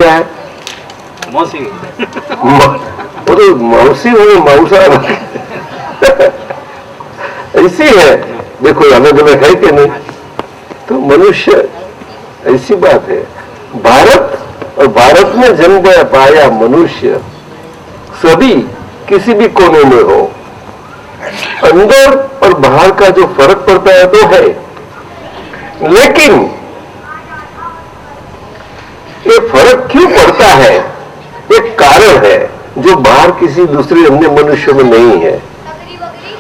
क्या है? मौसी। वो तो मौसी हो मौसा ऐसी है। देखो अलग अलग है कि नहीं? तो मनुष्य ऐसी बात है। भारत और भारत में जन्म पाया मनुष्य सभी किसी भी कोने में हो, अंदर और बाहर का जो फर्क पड़ता है तो है, लेकिन ये फर्क क्यों पड़ता है? एक कारण है जो बाहर किसी दूसरे अन्य मनुष्य में नहीं है,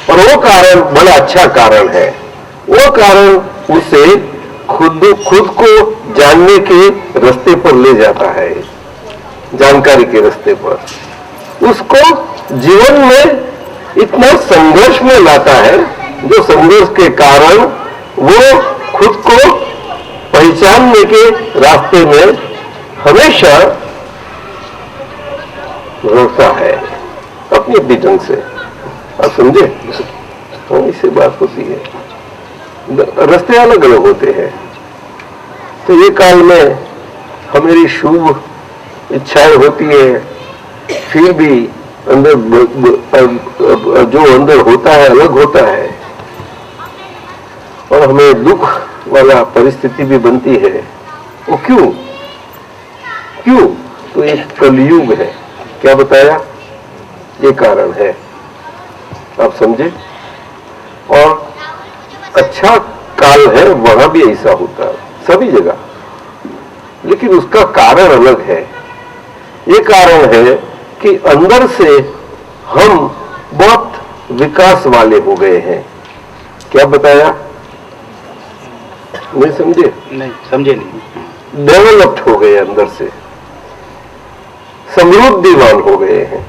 और वो कारण बड़ा अच्छा कारण है। वो कारण उसे खुद को जानने के रास्ते पर ले जाता है, जानकारी के रास्ते पर उसको जीवन में इतना संघर्ष में लाता है, जो संघर्ष के कारण वो खुद को पहचानने के रास्ते में हमेशा रोकता है अपनी अपनी ढंग से। आप समझे? तो इससे बात होती है, रास्ते अलग अलग होते हैं। तो ये काल में हमारी शुभ इच्छाएं होती है, फिर भी अंदर जो अंदर होता है अलग होता है, और हमें दुख वाला परिस्थिति भी बनती है। वो क्यों? तो एक कलयुग है। क्या बताया? ये कारण है। आप समझे? और अच्छा काल है, वहां भी ऐसा होता है सभी जगह, लेकिन उसका कारण अलग है। ये कारण है कि अंदर से हम बहुत विकास वाले हो गए हैं। क्या बताया? नहीं समझे? नहीं समझे नहीं। डेवलप्ड हो गए, अंदर से समृद्धिवान हो गए हैं।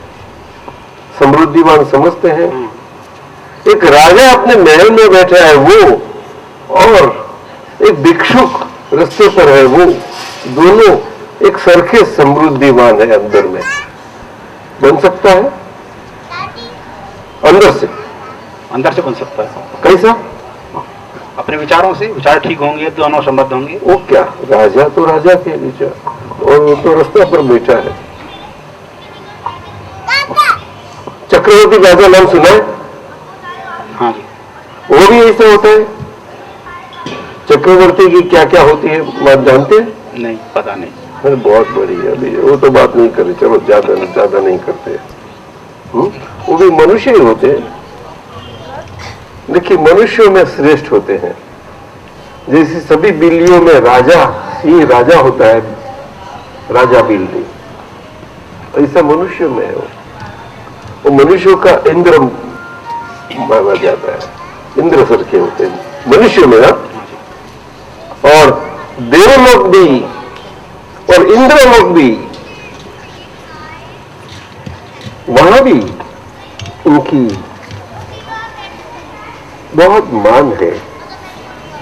समृद्धिवान समझते हैं? एक राजा अपने महल में बैठा है वो, और एक भिक्षुक रास्ते पर है वो, दोनों एक सरखे समृद्धिवान है। अंदर में बन सकता है, अंदर से बन सकता है। कैसा? अपने विचारों से, विचार ठीक होंगे दोनों समृद्ध होंगे। वो क्या, राजा तो राजा के विचार, और वो तो रास्ते पर बैठा है। चक्रवर्ती राजा नाम सुना है? हाँ जी। वो भी ऐसा होता है। चक्रवर्ती की क्या क्या होती है बात जानते हैं? नहीं, पता नहीं। अरे बहुत बड़ी है, अभी वो तो बात नहीं करे, चलो ज्यादा नहीं करते। वो भी मनुष्य ही होते हैं। देखिए, मनुष्यों में श्रेष्ठ होते हैं। जैसे सभी बिल्लियों में राजा सिंह राजा होता है, राजा बिल्ली, ऐसा मनुष्य में है। वो मनुष्यों का इंद्र माना जाता है। इंद्र सर के होते हैं मनुष्य में। और देवलोक भी और इंद्रलोक भी, वहां भी उनकी बहुत मान है,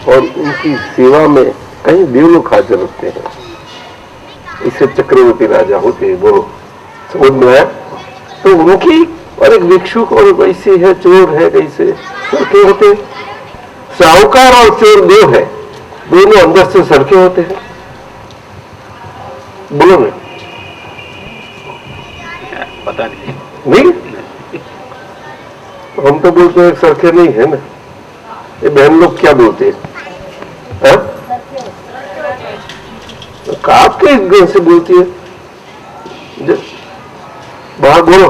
और उनकी सेवा में कई देवलोक हाजिर होते हैं। इससे चक्रवर्ती राजा होते हैं। बोलो, समझ में आया? तो उनकी, और एक भिक्षुक और वैसे है, चोर है, कैसे सरके होते? साहूकार और चोर दो है, दोनों अंदर से सरके होते हैं। बोलो ना। पता नहीं। नहीं, हम तो बोलते हैं सरके नहीं है ना। ये बहन लोग क्या बोलते हैं? आप के गन से बोलती है? बाहर बोलो।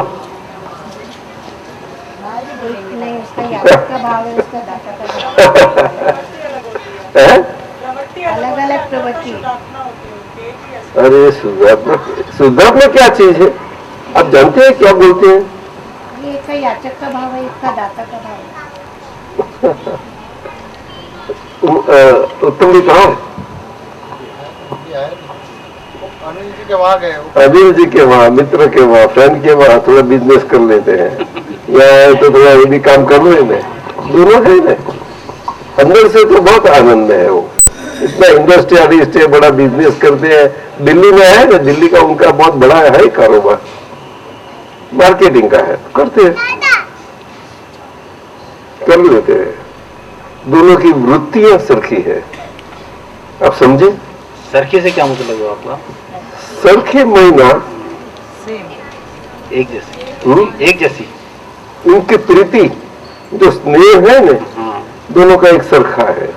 नहीं, उसका याचक का भाव है, उसका दाता का भाव है। अलग अलग प्रवृत्ति। अरे शुद्धात्मा क्या चीज है? आप जानते हैं क्या बोलते हैं? ये एक का याचक का भाव है, एक का दाता का भाव है। उत्तम जी कहाँ? अनिल जी के वहाँ गए। अनिल जी के वहाँ, मित्र के वहाँ, फ्रेंड के वहाँ थोड़ा बिजनेस कर लेते हैं। या तो थोड़ा ये भी काम कर लो इन्हें, दोनों है ना। अंदर से तो बहुत आनंद है। वो इतना इंडस्ट्रियलिस्ट है, बड़ा बिजनेस करते हैं। दिल्ली में है ना, दिल्ली का उनका बहुत बड़ा है कारोबार, मार्केटिंग का है, करते हैं, कर लेते हैं। दोनों की वृत्तियां सरखी है। आप समझे? सरखी से क्या मतलब है आपका? सरखे महीना एक जैसी, एक जैसी। उनकी प्रीति जो स्नेह है ना, हाँ, दोनों का एक सरखा है,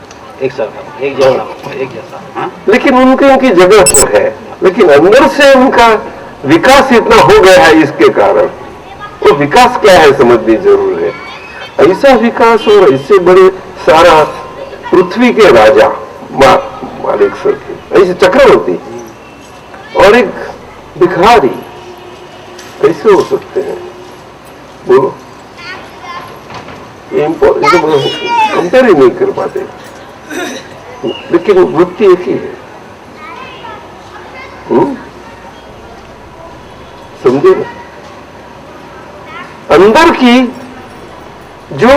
एक सरखा, एक जैसा, एक जैसा। हाँ, लेकिन उनकी जगह पर है, लेकिन अंदर से उनका विकास इतना हो गया है इसके कारण। वो विकास क्या है समझनी जरूर है। ऐसा विकास और इससे बड़े सारा पृथ्वी के राजा मालिक सरखे, ऐसे चक्रवर्ती और एक भिखारी कैसे हो सकते हैं? बोलो, ये कंपेयर ही नहीं कर पाते, लेकिन वृत्ति एक ही है। समझे ना? अंदर की जो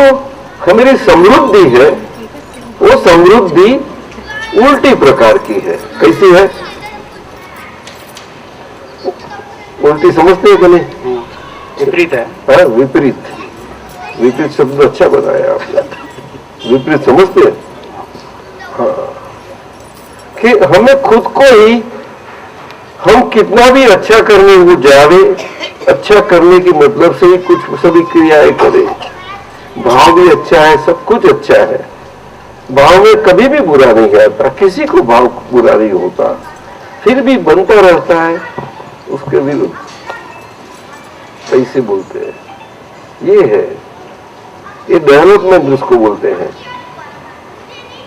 हमारी समृद्धि है, वो समृद्धि उल्टी प्रकार की है। कैसी है? उल्टी समझते हैं कि नहीं? विपरीत है। हाँ, विपरीत। विपरीत शब्द अच्छा बनाया आपने। विपरीत समझते हैं? हाँ, कि हमें खुद को ही हम कितना भी अच्छा करने को जावे, अच्छा करने की मतलब से ही कुछ सभी क्रियाएं करें, भाव भी अच्छा है, सब कुछ अच्छा है, भाव में कभी भी बुरा नहीं आता, किसी को भाव बुरा नहीं होता, फिर भी बनता रहता है उसके विरुद्ध। ऐसे बोलते हैं, ये है, ये डेवलपमेंट जिसको बोलते हैं,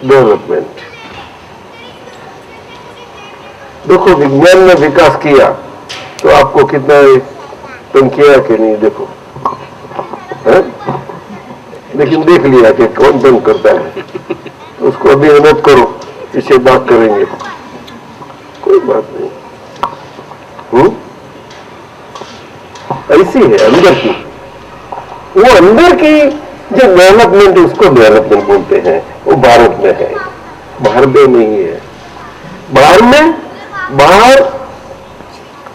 डेवलपमेंट। देखो, विज्ञान ने विकास किया तो आपको कितना तंग किया कि नहीं, देखो है? लेकिन देख लिया कि कौन तंग करता है, उसको अभी अनुभव करो, इसे बात करेंगे, कोई बात नहीं। ऐसी है अंदर की, वो अंदर की जो डेवलपमेंट, उसको डेवलपमेंट बोलते हैं। वो भारत में है, बाहर में नहीं है। बाहर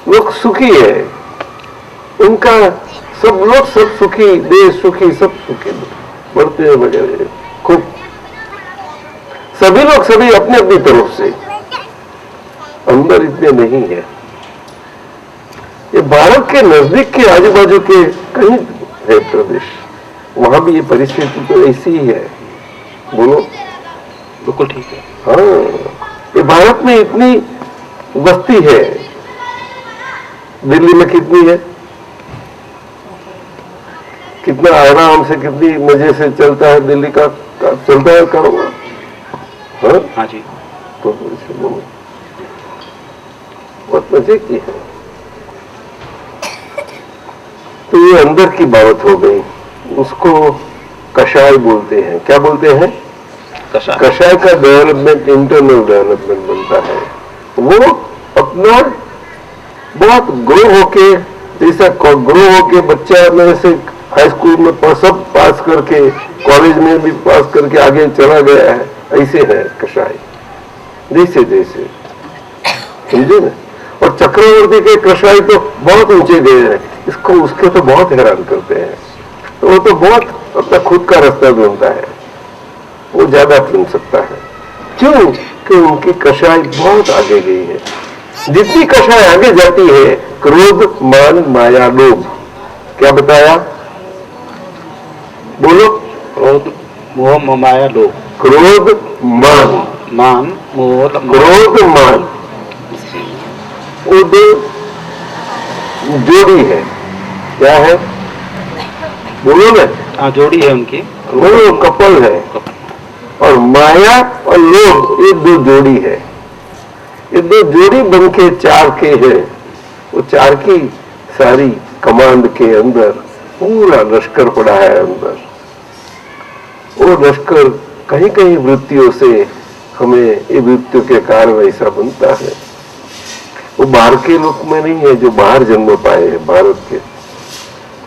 लोग सुखी है, उनका सब लोग सब सुखी, देश सुखी, सब सुखी, बढ़ते हैं वगैरह, खूब सभी लोग सभी अपने अपनी तरफ से। अंदर इतने नहीं है। ये भारत के नजदीक के आजू बाजू के कहीं है प्रदेश, वहां भी ये परिस्थिति तो ऐसी ही है। बोलो, बिल्कुल ठीक है। हाँ, ये भारत में इतनी बस्ती है, दिल्ली में कितनी है, कितना आराम से, कितनी मजे से चलता है दिल्ली का चलता है कारोबार। हाँ, हाँ जी, तो बहुत मजे की है। तो ये अंदर की बात हो गई, उसको कषाय बोलते हैं। क्या बोलते हैं? कषाय। कषाय का डेवलपमेंट इंटरनल डेवलपमेंट बनता है। वो अपना बहुत ग्रो होके, जैसा ग्रो होके बच्चा में से हाई स्कूल में सब पास करके, कॉलेज में भी पास करके आगे चला गया है, ऐसे है कषाय, जैसे जैसे, समझे ना? और चक्रवर्ती के कषाय तो बहुत ऊंचे गए हैं, इसको उसके तो बहुत हैरान करते हैं। तो वो तो बहुत अपना खुद का रास्ता ढूंढता है, वो ज्यादा चुन सकता है। क्यों? कि उनकी कषाय बहुत आगे गई है। जितनी कषाय आगे जाती है, क्रोध, मान, माया, लोभ, क्या बताया? बोलो। क्रोध, मोह, माया, लोभ। क्रोध, मान, मोह, क्रोध, मान, वो दो जोड़ी है। क्या है? बोलो ना। हाँ, जोड़ी है उनकी, वो कपल है। और माया और लोभ, ये दो जोड़ी है। ये दो जोड़ी बन के चार के है। वो चार की सारी कमांड के अंदर पूरा लश्कर पड़ा है अंदर। वो लश्कर कहीं कहीं वृत्तियों से हमें, ये वृत्तियों के कारण ऐसा बनता है। वो बाहर के लोक में नहीं है, जो बाहर जन्म पाए हैं भारत के।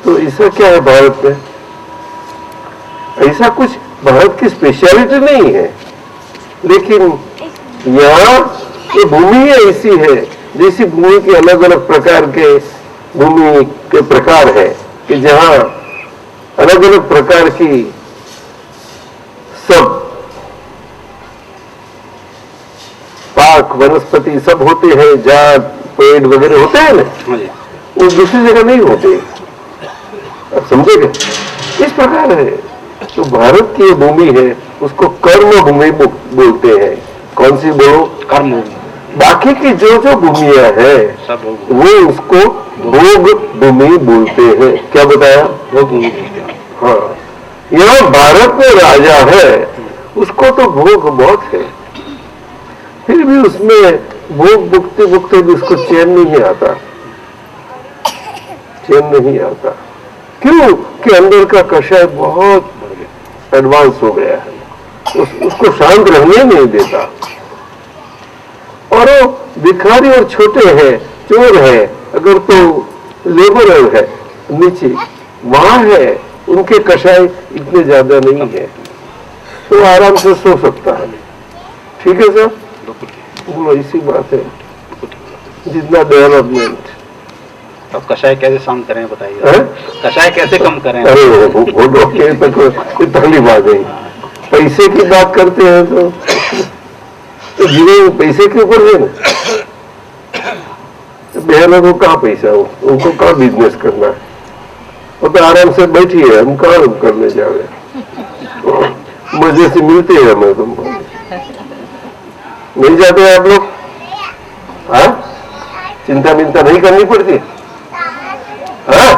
तो ऐसा क्या है भारत में? ऐसा कुछ भारत की स्पेशलिटी नहीं है, लेकिन यहाँ ये भूमि ऐसी है, जैसी भूमि के अलग अलग प्रकार के भूमि के प्रकार है, कि जहाँ अलग अलग प्रकार की सब पाक वनस्पति सब होते हैं, जात पेड़ वगैरह होते हैं ना, हाँ जी। वो दूसरी जगह नहीं होते। आप समझे क्या? इस प्रकार है। तो भारत की भूमि है उसको कर्म भूमि बोलते हैं। कौन सी बोलो? कर्म। बाकी की जो जो भूमियां है सब वो उसको भोग भूमि बोलते हैं। क्या बताया? भोग भूमि बोलते हैं। हाँ, यहाँ भारत में राजा है उसको तो भोग बहुत है, फिर भी उसमें भोग भुगते भुगते भी उसको चैन नहीं आता, चैन नहीं आता। क्यों? कि अंदर का कषाय बहुत एडवांस हो गया है, उसको शांत रहने नहीं देता। और वो भिखारी और छोटे हैं, चोर है, अगर तो लेबर है नीचे, वहां है उनके कषाय इतने ज्यादा नहीं है, तो आराम से सो सकता है। ठीक है सर? बोलो, इसी बात है। जितना डेवलपमेंट। अब कषाय कैसे शांत करें बताइए? है? कषाय कैसे कम करें? अरे वो डॉक्टर तक कोई तकलीफ आ गई। पैसे की बात करते हैं तो जीवन में पैसे के ऊपर है ना, बहनों को कहाँ पैसा हो, उनको कहाँ बिजनेस करना है, वो तो आराम से बैठी है, हम कहाँ करने जावे, मजे से मिलते हैं हमें। तुमको नहीं जाते हैं आप लोग? हाँ, चिंता मिंता नहीं करनी पड़ती? हाँ,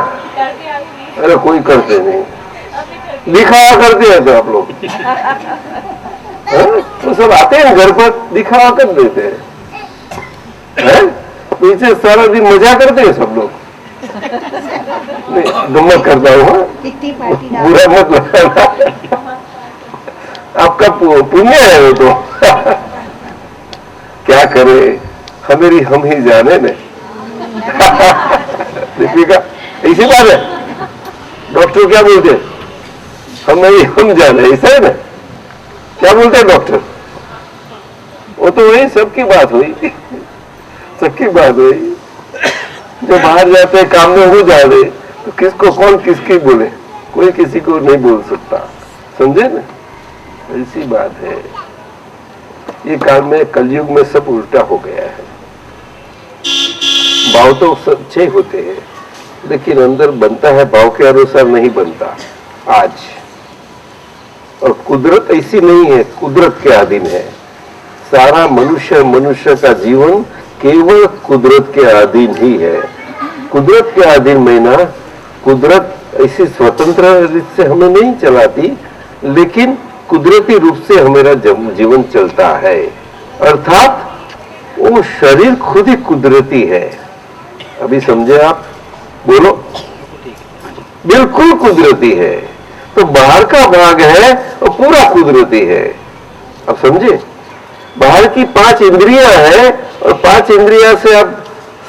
अरे कोई करते नहीं, दिखावा करते हैं तो आप लोग। तो सब आते हैं घर पर, दिखावा कर देते हैं, पीछे सारा दिन मजा करते हैं सब लोग। गम्मत करता हूँ, बुरा मत लगाना, आपका पुण्य है वो तो। क्या करे, हमेरी हम ही जाने ने। दीपिका, ऐसी बात है। डॉक्टर क्या बोलते हैं? हमेरी हम जाने, ऐसा है ना? क्या बोलते हैं डॉक्टर? वो तो वही सबकी बात हुई, सबकी बात हुई। जो बाहर जाते हैं काम में हो जाए तो किसको कौन किसकी बोले, कोई किसी को नहीं बोल सकता, समझे ना? ऐसी बात है। ये काम में कलयुग में सब उल्टा हो गया है। भाव तो सच्चे होते हैं लेकिन अंदर बनता है भाव के अनुसार नहीं बनता आज। और कुदरत ऐसी नहीं है, कुदरत के अधीन है सारा मनुष्य का जीवन, केवल कुदरत के अधीन ही है। कुदरत के अधीन में ना, कुदरत ऐसी स्वतंत्र रीत से हमें नहीं चलाती, लेकिन कुदरती रूप से हमारा जीवन चलता है। अर्थात वो शरीर खुद ही कुदरती है। अभी समझे आप? बोलो, बिल्कुल कुदरती है। तो बाहर का भाग है वो पूरा कुदरती है। अब समझे? बाहर की 5 इंद्रियां हैं और 5 इंद्रियां से आप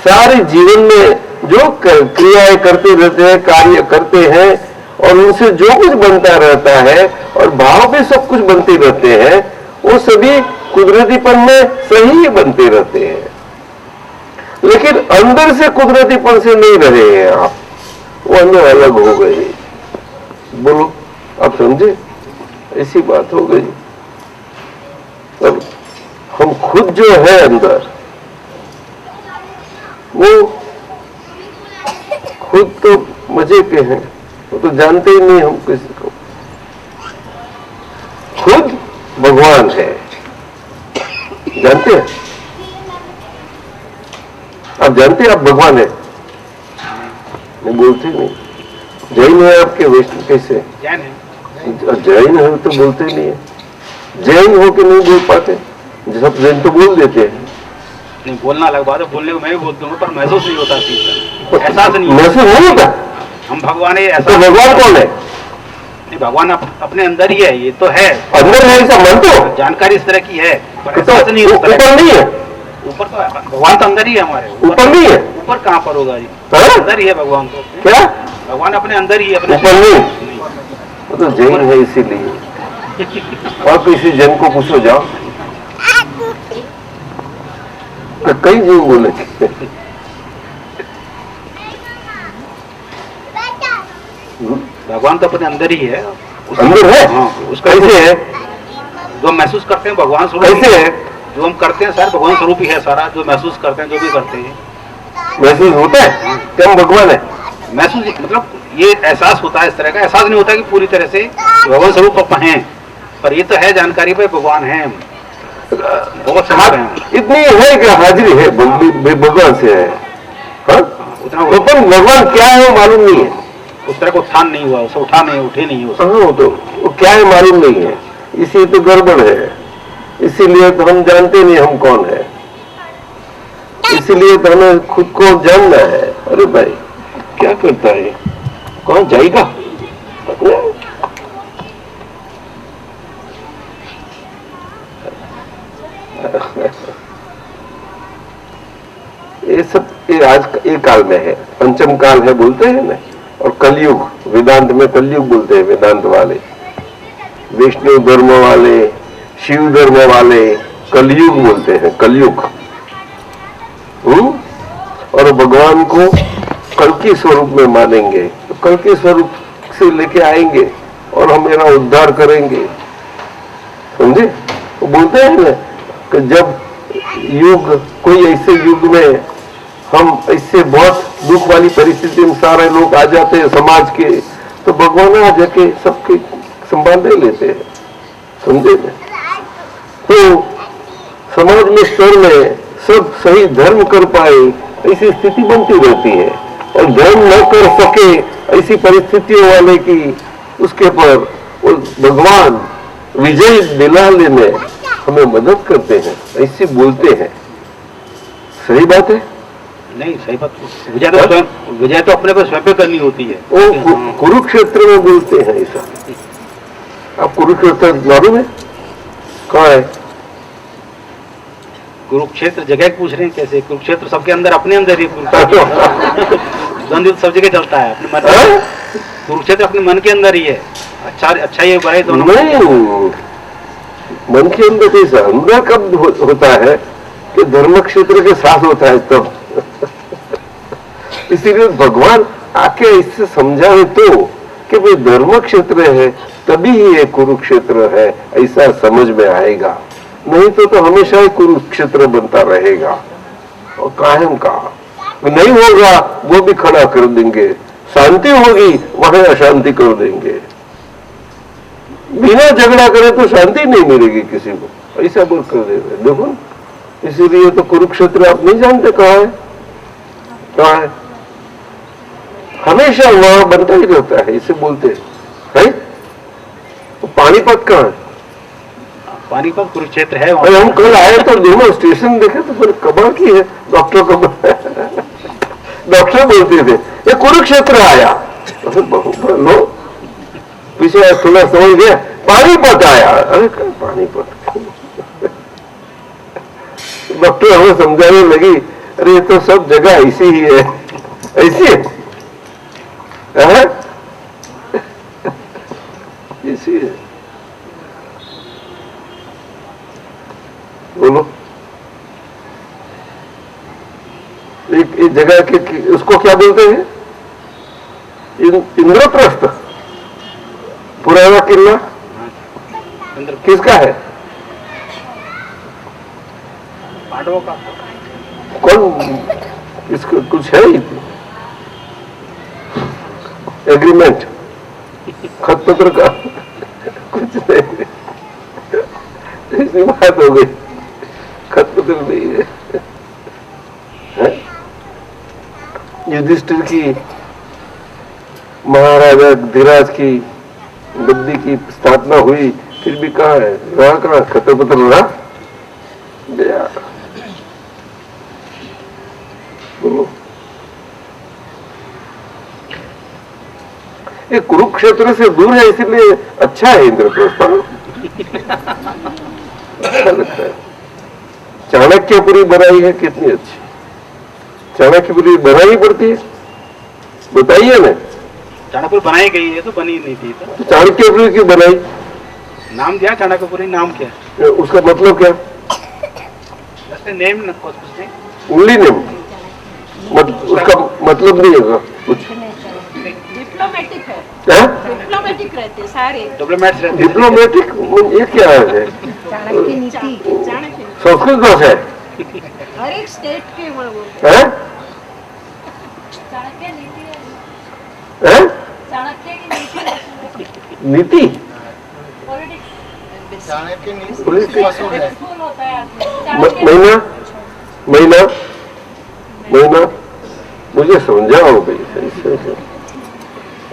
सारे जीवन में जो क्रियाएं करते रहते हैं, कार्य करते हैं, और उनसे जो कुछ बनता रहता है और भाव भी सब कुछ बनते रहते हैं, वो सभी कुदरतीपन में सही बनते रहते हैं। लेकिन अंदर से कुदरतीपन से नहीं रहे हैं आप, वो अंदर अलग हो गए। बोलो, आप समझे? ऐसी बात हो गई। अब हम खुद जो है अंदर, वो खुद तो मजे के हैं, वो तो जानते ही नहीं हम किसी को। खुद भगवान है, जानते हैं? आप जानते हैं आप भगवान है? नहीं बोलते नहीं। जैन है आपके, वैष्णव कैसे? जैन है। जैन है तो बोलते नहीं है। जैन हो के नहीं बोल पाते? सब जैन तो बोल देते हैं। नहीं, बोलना अलग बात है, बोलने को मैं भी बोलता हूँ पर महसूस नहीं होता चीज का, एहसास नहीं महसूस नहीं होता। हम भगवान है ऐसा। तो भगवान कौन है? नहीं, भगवान अपने अंदर ही है, ये तो है। अंदर है ऐसा मानते हो? जानकारी इस तरह की है पर तो एहसास नहीं होता। ऊपर नहीं है? ऊपर तो भगवान तो अंदर ही है हमारे। ऊपर नहीं है? ऊपर कहाँ पर होगा जी? हाँ? अंदर ही है भगवान तो। क्या? भगवान अपने अंदर ही है, अपने ऊपर नहीं? वो तो जैन है इसीलिए। और किसी जैन को पूछो जाओ, तो कई जैन बोले भगवान तो अपने अंदर ही है। अंदर है? हाँ, उसका कैसे है? जो हम महसूस करते हैं भगवान स्वरूप कैसे है? जो हम करते हैं सारा भगवान स्वरूप ही है। सारा जो महसूस करते हैं, जो भी करते हैं महसूस होता है कि हम भगवान है? महसूस मतलब ये एहसास होता है, इस तरह का एहसास नहीं होता कि पूरी तरह से भगवान स्वरूप अपन हैं, पर ये तो है जानकारी पे भगवान है, बहुत समझ रहे हैं। इतनी है कि हाजिरी है भगवान से है। हाँ? उतना तो पर भगवान क्या है वो मालूम नहीं है। उस तरह का उत्थान नहीं हुआ, उसे उठे नहीं हो। हाँ, तो वो क्या है मालूम नहीं है, इसी तो गड़बड़ है। इसीलिए तो हम जानते नहीं हम कौन है, इसीलिए तो हमें खुद को जानना है। अरे भाई क्या करता है, कौन जाएगा? ये सब ये आज ये काल में है, पंचम काल है बोलते हैं ना, और कलयुग, वेदांत में कलयुग बोलते हैं वेदांत वाले, वैष्णव धर्म वाले, शिव धर्म वाले कलयुग बोलते हैं, कलयुग। और भगवान को कल के स्वरूप में मानेंगे, तो कल के स्वरूप से लेके आएंगे और हमेरा उद्धार करेंगे, समझे? वो बोलते हैं ना कि जब युग, कोई ऐसे युग में हम ऐसे बहुत दुख वाली परिस्थिति में सारे लोग आ जाते हैं समाज के, तो भगवान आ जाके सबके संभाल ले लेते हैं, समझे ना? तो समाज में स्तर में सब सही धर्म कर पाए ऐसी स्थिति बनती रहती है, और धर्म न कर सके ऐसी परिस्थितियों वाले की उसके पर वो भगवान विजय दिलाने में हमें मदद करते हैं, ऐसे बोलते हैं। सही बात है? नहीं सही बात, विजय तो अपने को स्वयं पे करनी होती है। वो कुरुक्षेत्र में बोलते हैं ऐसा। आप कुरुक्षेत्र मालूम है कहाँ है? कुरुक्षेत्र जगह पूछ रहे हैं कैसे? कुरुक्षेत्र सबके अंदर, अपने अंदर ही द्वंद्व सब जगह चलता है अपने मन। कुरुक्षेत्र अपने मन के अंदर ही है, अच्छा ये बुराई दोनों नहीं, मन के अंदर कैसा अंदर कब होता है कि धर्म क्षेत्र के साथ होता है तब। इसीलिए भगवान आके इससे समझावे तो कि भाई धर्म क्षेत्र है तभी ही ये कुरुक्षेत्र है, ऐसा समझ में आएगा। नहीं तो हमेशा ही कुरुक्षेत्र बनता रहेगा और कायम का नहीं होगा, वो भी खड़ा कर देंगे। शांति होगी वहां अशांति कर देंगे। बिना झगड़ा करे तो शांति नहीं मिलेगी किसी को, ऐसा बोल कर देंगे। देखो, इसीलिए तो कुरुक्षेत्र आप नहीं जानते कहाँ है, कहाँ है? हमेशा वहां बनता ही रहता है, इसे बोलते हैं। तो पानीपत कहाँ है? पानीपत कुरुक्षेत्र है। हम कल आए तो दोनों स्टेशन देखे तो फिर कमाल की है। डॉक्टर बोलते थे ये कुरुक्षेत्र आया, तो फिर लो पीछे थोड़ा समझ गया, पानीपत आया। अरे पानीपत डॉक्टर हमें समझाने लगी, अरे ये तो सब जगह ऐसी ही है, ऐसी है, ऐसी है। बोलो, एक जगह के उसको क्या बोलते हैं? इंद्रप्रस्थ, पुराना किला किसका है? पांडवों का। कौन इसको कुछ है? एग्रीमेंट, खत पत्र का कुछ नहीं, ऐसी बात हो गई, खत पत्र नहीं है। युधिष्ठिर की, महाराजा धीराज की गद्दी की स्थापना हुई, फिर भी कहा है, रहा कहा खत पत्र रहा? बोलो, ये कुरुक्षेत्र से दूर है इसीलिए अच्छा है इंद्रप्रस्थ। अच्छा लगता है। चाणक्यपुरी बनाई है कितनी अच्छी, चाणक्यपुरी बनानी पड़ती है, बताइए ना। चाणक्यपुरी बनाई गई है तो बनी नहीं थी तो चाणक्यपुरी क्यों बनाई? नाम दिया चाणक्यपुरी, नाम क्या? उसका मतलब क्या? नेम न कुछ नहीं, ओनली नेम, उसका मतलब नहीं होगा कुछ। डिप्लोमेटिक है, डिप्लोमेटिक रहते सारे, डिप्लोमेट्स रहते। डिप्लोमेटिक ये क्या है? चाणक्य नीति, संस्कृत भाषा है, हर एक स्टेट के वो है? है? चाणक्य की नीति चाणक्य नीति Politics. मशहूर है। स्कूल होता है आदमी। महीना महीना महीना मुझे समझाओ भाई सही से।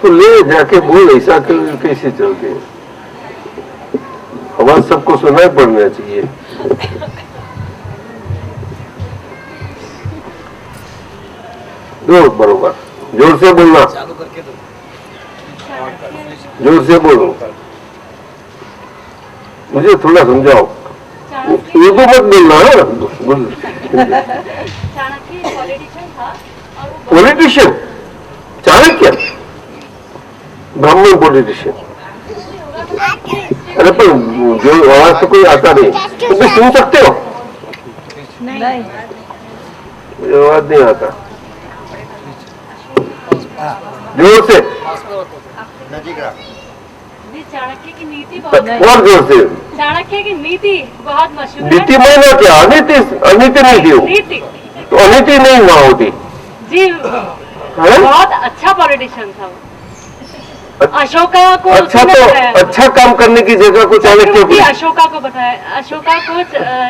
तो ले जाके बोल ऐसा कैसे चलते हैं? आवाज सबको सुनाई पड़ना चाहिए। दो बरोबर जोर से बोलना, जोर से बोलो, मुझे थोड़ा समझाओ। ये तो मत बोलना है। चाणक्य पॉलिटिशियन था और वो पॉलिटिशियन चाणक्य ब्राह्मण पॉलिटिशियन। अरे पर जो आवाज तो कोई आता नहीं, तुम भी सुन सकते हो? नहीं मुझे आवाज नहीं आता। जोर से नजीक रहा। जी, चाणक्य की नीति बहुत और जोर से। चाणक्य की नीति बहुत मशहूर है। नीति महीना क्या? अनीति अनीति नहीं थी वो। नीति तो अनीति नहीं वहां होती जी, है? बहुत अच्छा पॉलिटिशियन था वो। अशोका को अच्छा उसने तो बताया। अच्छा काम करने की जगह को चाणक्य चक्रवर्ती की। अशोका को बताया, अशोका को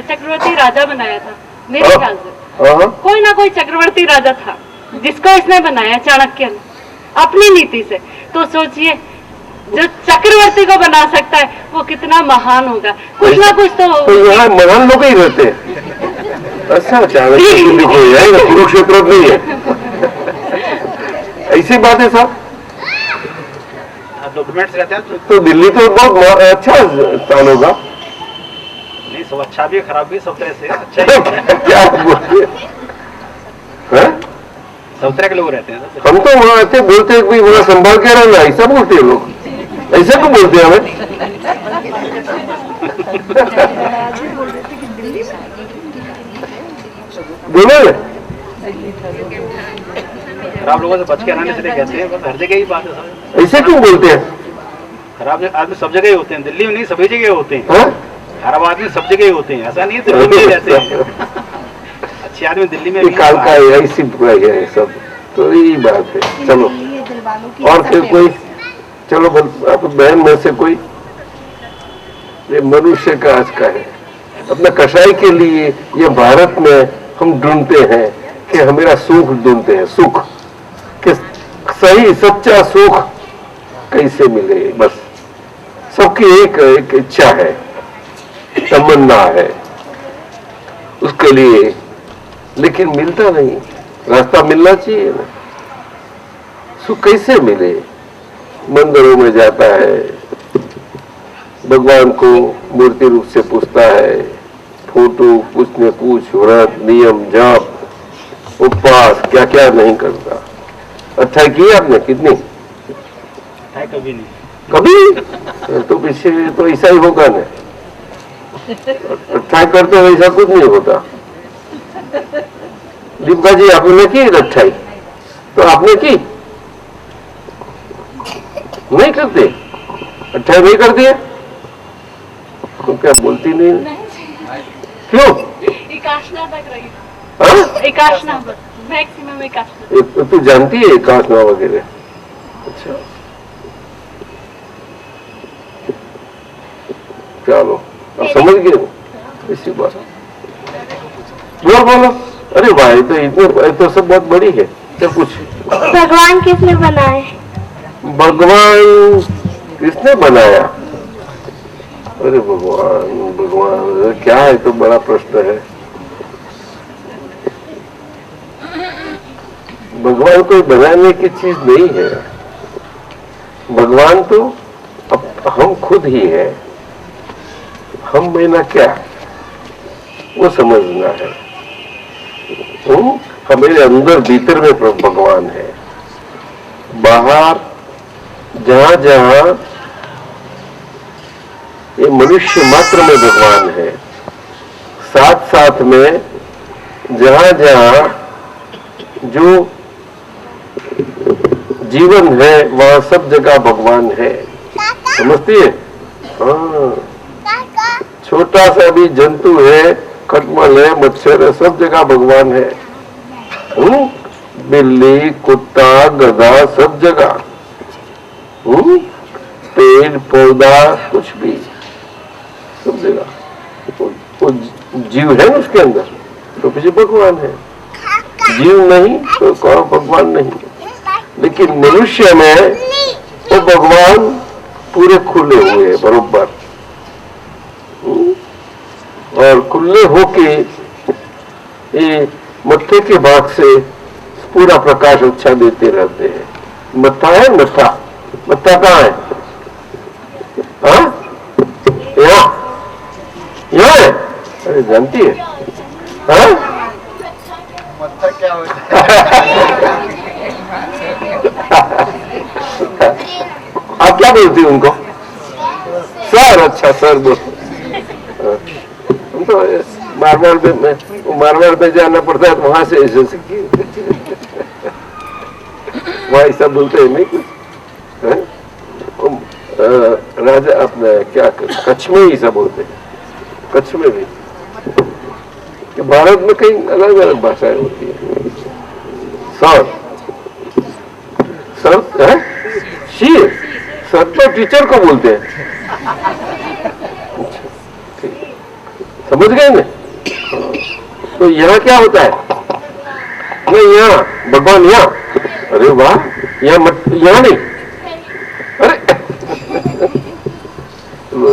चक्रवर्ती राजा बनाया था मेरे हाँ। ख्याल से। हाँ। कोई ना कोई चक्रवर्ती राजा था जिसको इसने बनाया, चाणक्य ने, अपनी नीति से। तो सोचिए, जो चक्रवर्ती को बना सकता है वो कितना महान होगा। कुछ ना कुछ तो तो यहाँ महान लोग ही रहते हैं। अच्छा चाणक्य की भी कोई है, कुरुक्षेत्र नहीं है। ऐसी बात है साहब। डॉक्यूमेंट्स रहते हैं तो दिल्ली तो बहुत अच्छा स्थान होगा। नहीं, सब अच्छा भी है खराब भी है, सब तरह से अच्छा ही क्या बोलते हैं? सब तरह के लोग रहते हैं। हम तो वहाँ ऐसे बोलते हैं कोई बड़ा संभाल के रहना, ऐसा बोलते हैं लोग। ऐसा क्यों बोलते हैं हमें? बोलो ना। खराब लोगों से बच के रहने से कहते हैं, बस हर जगह ही बात है सर। ऐसे क्यों बोलते हैं? खराब आदमी सब जगह ही होते हैं, दिल्ली में नहीं सभी जगह होते हैं। हाँ? खराब आदमी सब जगह ही होते हैं, ऐसा नहीं है दिल्ली में ही रहते हैं। अच्छे आदमी दिल्ली में ये भी काल का है, ऐसी है सब। तो यही बात है। चलो ये दिल वालों की और ऐसा फिर कोई, फेमस। चलो आप बहन में से कोई, ये मनुष्य का आज का है। अपना कसाई के लिए ये भारत में हम ढूंढते हैं कि हमेरा सुख ढूंढते हैं, सुख कि सही सच्चा सुख कैसे मिले। बस सबकी एक इच्छा है, तमन्ना है उसके लिए, लेकिन मिलता नहीं। रास्ता मिलना चाहिए ना। सुख कैसे मिले? मंदिरों में जाता है, भगवान को मूर्ति रूप से पूछता है, फोटो पूछने कुछ व्रत नियम जाप उपवास क्या क्या नहीं करता। अच्छा की आपने कितनी? है कभी नहीं। कभी तो पीछे तो ऐसा ही होगा ना। अच्छा करते वैसा कुछ नहीं होता। दीपिका जी आपने की अच्छाई? तो आपने की नहीं करते? अच्छाई नहीं करती है तो क्या बोलती नहीं? क्यों? एकाशना तक रही, हाँ? एकाशना पर मैक्सिमम एकाशना। तू जानती है काशना वगैरह? अच्छा चलो अब समझ गए हो इसी बात। बोलो बोलो। अरे भाई तो इतने तो सब बहुत बड़ी है। क्या कुछ भगवान किसने बनाए? भगवान किसने बनाया? अरे भगवान भगवान क्या है, तो बड़ा प्रश्न है। भगवान कोई बनाने की चीज नहीं है। भगवान तो अब हम खुद ही है। हम बिना क्या वो समझना है। हमारे अंदर भीतर में भगवान है। बाहर जहां जहां ये मनुष्य मात्र में भगवान है, साथ साथ में जहां जहां जो जीवन है वहां सब जगह भगवान है। समझती है? हाँ, छोटा सा भी जंतु है, खटमल है, मच्छर है, सब जगह भगवान है। बिल्ली कुत्ता गधा सब जगह पेड़ पौधा कुछ भी सब जगह वो जीव है ना उसके अंदर, तो किसी भगवान है। जीव नहीं तो कौन भगवान नहीं। लेकिन मनुष्य में वो भगवान पूरे खुले हुए हैं बरोबर, और खुले होके ये मत्थे के भाग से पूरा प्रकाश अच्छा देते रहते हैं। मत्था है, मत्था मत्था कहाँ है? हाँ, यहाँ यहाँ है। अरे जानती है? हाँ, मत्था क्या होता है? आप क्या बोलती हैं उनको? सर, अच्छा सर बोलो। हम तो मारवाड़ में जाना पड़ता है तो वहां से ऐसे सीखिए। वहां ऐसा बोलते हैं नहीं कुछ है? राजा अपने क्या कच्छ में ही ऐसा बोलते हैं, कच्छ में भी। कि भारत में कई अलग अलग भाषाएं होती है। सर सर है, शीर सर तो टीचर को बोलते हैं। समझ गए ना? तो यहाँ क्या होता है? नहीं, यहाँ भगवान यहाँ, अरे वाह, यहाँ नहीं, अरे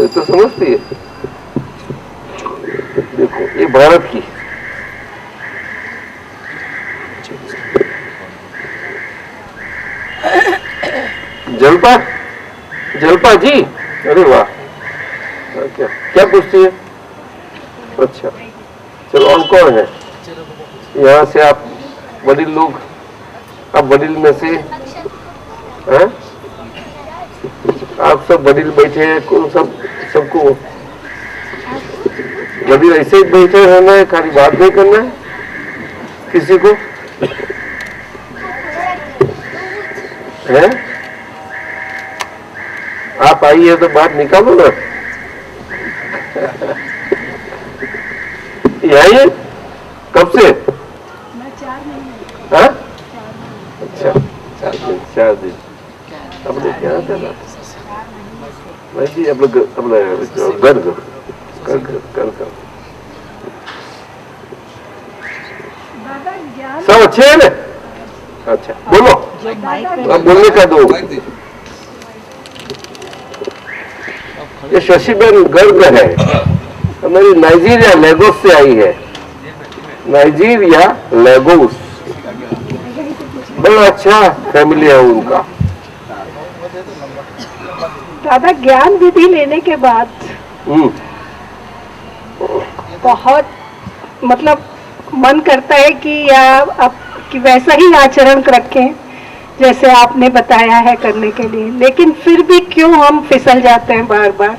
तो समझती है। देखो ये भारत की जलपा, जलपा जी, अरे वाह, क्या क्या पूछती है? अच्छा चलो, और कौन है यहाँ से? आप वडील लोग, आप वडील में से हैं? आप सब वडील बैठे हैं, कौन सब सबको वडील ऐसे ही बैठे रहना है, खाली बात नहीं करना है किसी को है? आप आई है तो बात निकालो ना। यही है? कब से? मैं 4 महीने। हाँ? अच्छा, 4 दिन अपने क्या करना भाई जी? अपने घर कर दादा ज्ञान सब अच्छे है ना? अच्छा बोलो, अब बोलने का दो। ये शशिबेन गर्ग है, हमारी नाइजीरिया लेगोस से आई है। नाइजीरिया लेगोस, बड़ा अच्छा फैमिली है उनका। दादा ज्ञान विधि लेने के बाद बहुत मतलब मन करता है कि या आप कि वैसा ही आचरण रखें जैसे आपने बताया है करने के लिए, लेकिन फिर भी क्यों हम फिसल जाते हैं बार बार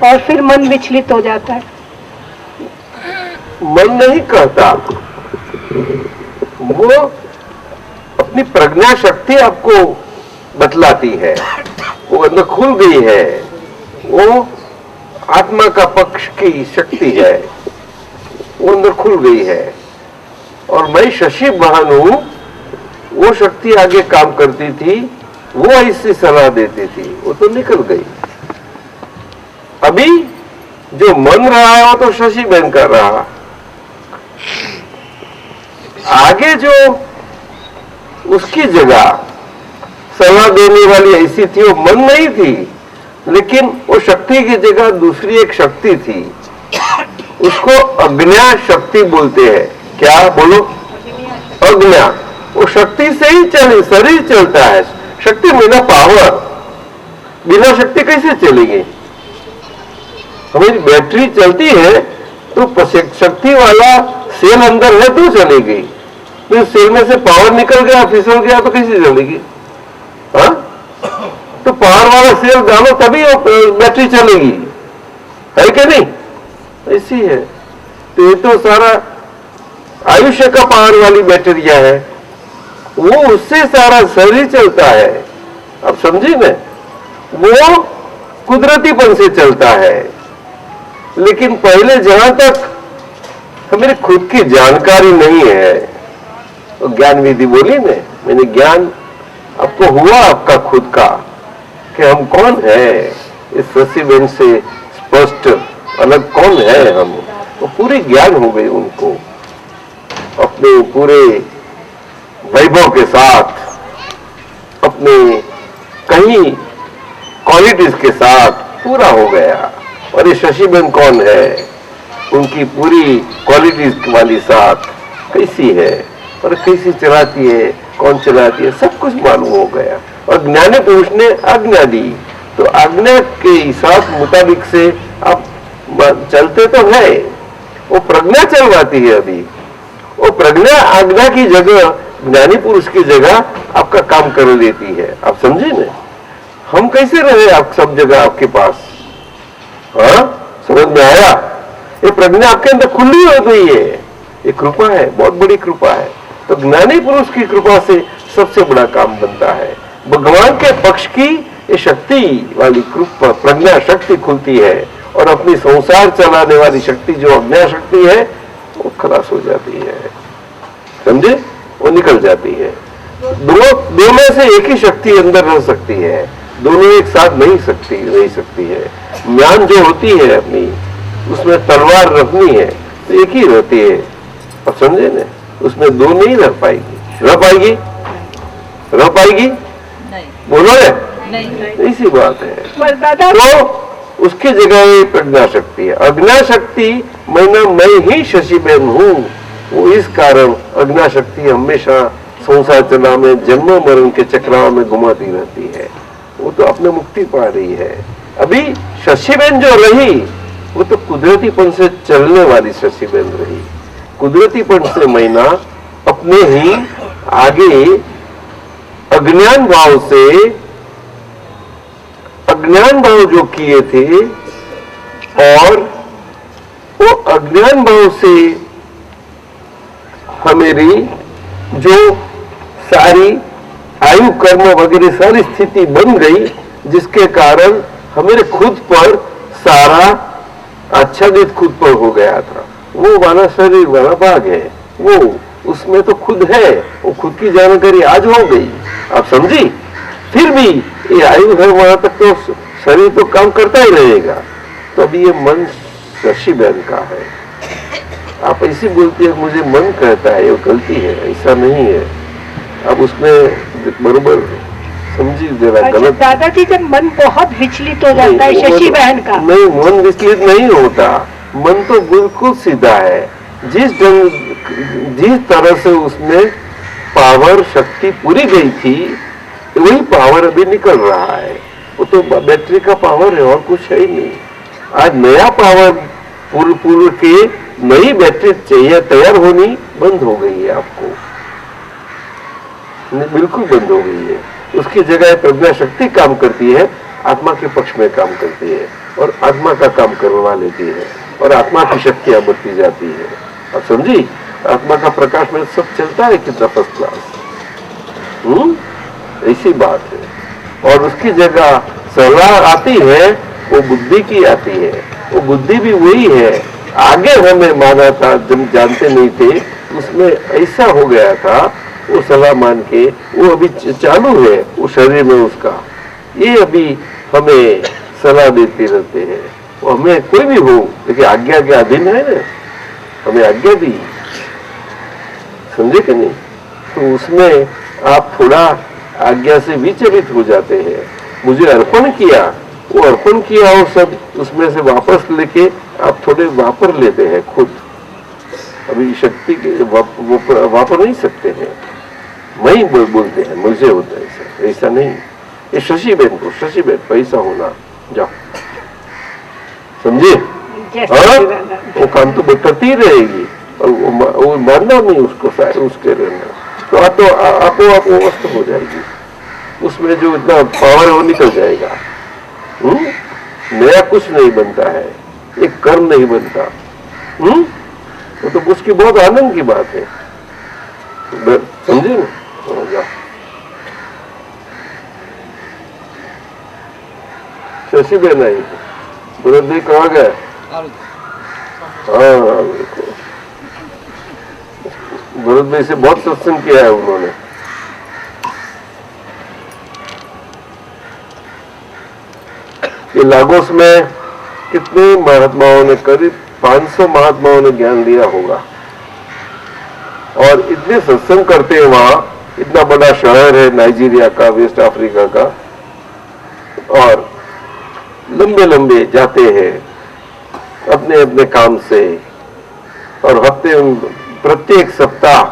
और फिर मन विचलित हो जाता है। मन नहीं कहता, वो अपनी प्रज्ञा शक्ति आपको बतलाती है, वो अंदर खुल गई है, वो आत्मा का पक्ष की शक्ति है, वो अंदर खुल गई है। और मैं शशि बहन हूं, वो शक्ति आगे काम करती थी, वो ऐसी सलाह देती थी, वो तो निकल गई। अभी जो मन रहा है वो तो शशि बहन कर रहा, आगे जो उसकी जगह सलाह देने वाली ऐसी थी, वो मन नहीं थी, लेकिन वो शक्ति की जगह दूसरी एक शक्ति थी, उसको अज्ञा शक्ति बोलते हैं। क्या बोलो? अज्ञा। वो शक्ति से ही शरीर चलता है, शक्ति बिना पावर, बिना शक्ति कैसे चलेगी? हमारी बैटरी चलती है तो शक्ति वाला सेल अंदर है तो चलेगी, फिर सेल में से पावर निकल गया, फिसल गया तो कैसे चलेगी? हाँ? तो पावर वाला सेल डालो तभी वो बैटरी चलेगी, है कि नहीं? ऐसी है। तो ये तो सारा आयुष्य का पावर वाली बैटरिया है, वो उससे सारा शरीर चलता है। अब समझे ना? वो कुदरतीपन से चलता है, लेकिन पहले जहां तक हमें खुद की जानकारी नहीं है, तो ज्ञान विधि बोली ने, मैंने ज्ञान आपको हुआ आपका खुद का, कि हम कौन है, इस शशिबेन से स्पष्ट अलग कौन है हम, वो पूरी ज्ञान हो गई उनको, अपने पूरे वैभव के साथ, अपने कहीं क्वालिटीज के साथ पूरा हो गया। और ये शशिबेन कौन है, उनकी पूरी क्वालिटीज वाली साथ कैसी है और कैसी चलाती है, कौन चलाती है, सब कुछ मालूम हो गया। और ज्ञानी पुरुष ने आज्ञा दी, तो आज्ञा के हिसाब मुताबिक से आप चलते तो है, वो प्रज्ञा चलवाती है। अभी वो प्रज्ञा आज्ञा की जगह, ज्ञानी पुरुष की जगह आपका काम कर लेती है। आप समझे ना, हम कैसे रहे आप सब जगह आपके पास, हाँ समझ में आया? ये प्रज्ञा आपके अंदर खुली हो गई है, ये कृपा है, बहुत बड़ी कृपा है। तो ज्ञानी पुरुष की कृपा से सबसे बड़ा काम बनता है। भगवान के पक्ष की ये शक्ति वाली कृपा, प्रज्ञा शक्ति खुलती है, और अपनी संसार चलाने वाली शक्ति जो अज्ञा शक्ति है वो खलास हो जाती है, समझे, वो निकल जाती है। दोनों से एक ही शक्ति अंदर रह सकती है, दोनों एक साथ नहीं सकती है। ज्ञान जो होती है अपनी, उसमें तलवार रखनी है तो एक ही रहती है, आप समझे ना, उसमें दो नहीं रह पाएगी। रह पाएगी नहीं, बोलो नहीं, इसी बात है। पर दादा तो उसकी जगह ये प्रज्ञा शक्ति है। अज्ञा शक्ति मैं ही शशिबेन हूँ, वो इस कारण अज्ञा शक्ति हमेशा संसार चला में जन्म मरण के चक्राव में घुमाती रहती है। वो तो अपने मुक्ति पा रही है। अभी शशिबेन जो रही वो तो कुदरतीपन से चलने वाली शशिबेन रही। कुदरतीपन से मैना अपने ही आगे अज्ञान भाव जो किए थे, और वो अज्ञान भाव से हमारी जो सारी आयु कर्म वगैरह सारी स्थिति बन गई, जिसके कारण हमारे खुद पर सारा आच्छादित खुद पर हो गया था। वो वाला शरीर वाला भाग है, वो उसमें तो खुद है, वो खुद की जानकारी आज हो गई, आप समझी। फिर भी ये आयु है, वहां तक तो शरीर तो काम करता ही रहेगा। तो अभी ये मन शशिबेन का है। आप ऐसी बोलती है मुझे मन कहता है, वो गलती है, ऐसा नहीं है। अब उसमें बरोबर समझी जरा गलत। दादाजी जब मन बहुत विचलित हो जाता है शशिबेन का, नहीं, मन विचलित नहीं होता, मन तो बिल्कुल सीधा है। जिस तरह से उसमें पावर शक्ति पूरी गई थी, वही पावर अभी निकल रहा है। वो तो बैटरी का पावर है और कुछ है ही नहीं। आज नया पावर पूर्व के नई बैटरी चाहिए, तैयार होनी बंद हो गई है, आपको बिल्कुल बंद हो गई है। उसकी जगह प्रज्ञा शक्ति काम करती है, आत्मा के पक्ष में काम करती है, और आत्मा का काम करवा लेती है, और आत्मा की शक्तियां बढ़ती जाती है। आप समझी, आत्मा का प्रकाश में सब चलता है, कितना फर्स्ट क्लास। ऐसी बात है। और उसकी जगह सलाह आती है, वो बुद्धि की आती है। वो बुद्धि भी वही है, आगे हमें माना था जब जानते नहीं थे, उसमें ऐसा हो गया था, वो सलाह मान के वो अभी चालू है वो शरीर में उसका। ये अभी हमें सलाह देते रहते हैं। वो हमें कोई भी हो, लेकिन आज्ञा के अधीन है ना, हमें आज्ञा दी, समझे कि नहीं। तो उसमें आप थोड़ा आज्ञा से विचलित हो जाते हैं। मुझे अर्पण किया, वो अर्पण किया, और सब उसमें से वापस लेके आप थोड़े वापर लेते हैं खुद। अभी शक्ति के वापर नहीं सकते हैं, वही बोलते हैं मुझे होता है ऐसा नहीं। ये शशिबेन को, शशिबेन पैसा होना, जाओ, समझे। वो काम तो करती ही रहेगी, और वो मानना नहीं उसको, उसके रहना तो आपो वस्त हो जाएगी। उसमें जो इतना पावर है वो निकल जाएगा। नया कुछ नहीं बनता है, एक कर्म नहीं बनता। तो उसकी बहुत आनंद की बात है, समझे ना। शशिबेन आई, बुरदे कहाँ गए? हाँ, भरत भाई से बहुत सत्संग किया है उन्होंने। ये लागोस में कितने महात्माओं ने, करीब 500 महात्माओं ने ज्ञान दिया होगा, और इतने सत्संग करते हैं वहां। इतना बड़ा शहर है नाइजीरिया का, वेस्ट अफ्रीका का, और लंबे लंबे जाते हैं अपने अपने काम से, और हफ्ते प्रत्येक सप्ताह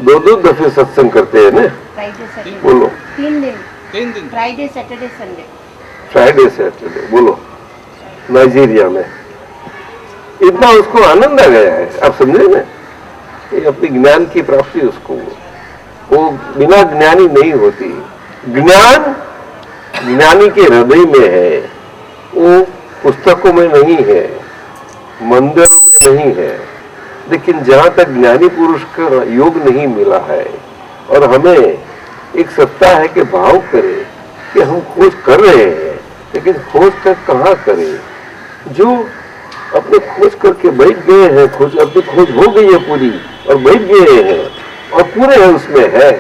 2-2 दफे सत्संग करते हैं ना। फ्राइडे सैटरडे, बोलो 3 दिन, 3 दिन Friday Saturday Sunday. Friday Saturday, बोलो नाइजीरिया में। इतना उसको आनंद आ गया है, आप समझे ना, ये अपनी ज्ञान की प्राप्ति उसको, वो बिना ज्ञानी नहीं होती। ज्ञान ज्ञानी के हृदय में है, वो पुस्तकों में नहीं है, मंदिरों में नहीं है। लेकिन जहां तक ज्ञानी पुरुष का योग नहीं मिला है, और हमें एक सत्ता है कि भाव करें कि हम खोज कर रहे हैं, लेकिन खोज तक कहाँ करें। जो अपने खोज करके बैठ गए हैं, अपनी खोज हो गई है पूरी और बैठ गए हैं और पूरे हैं उसमें है,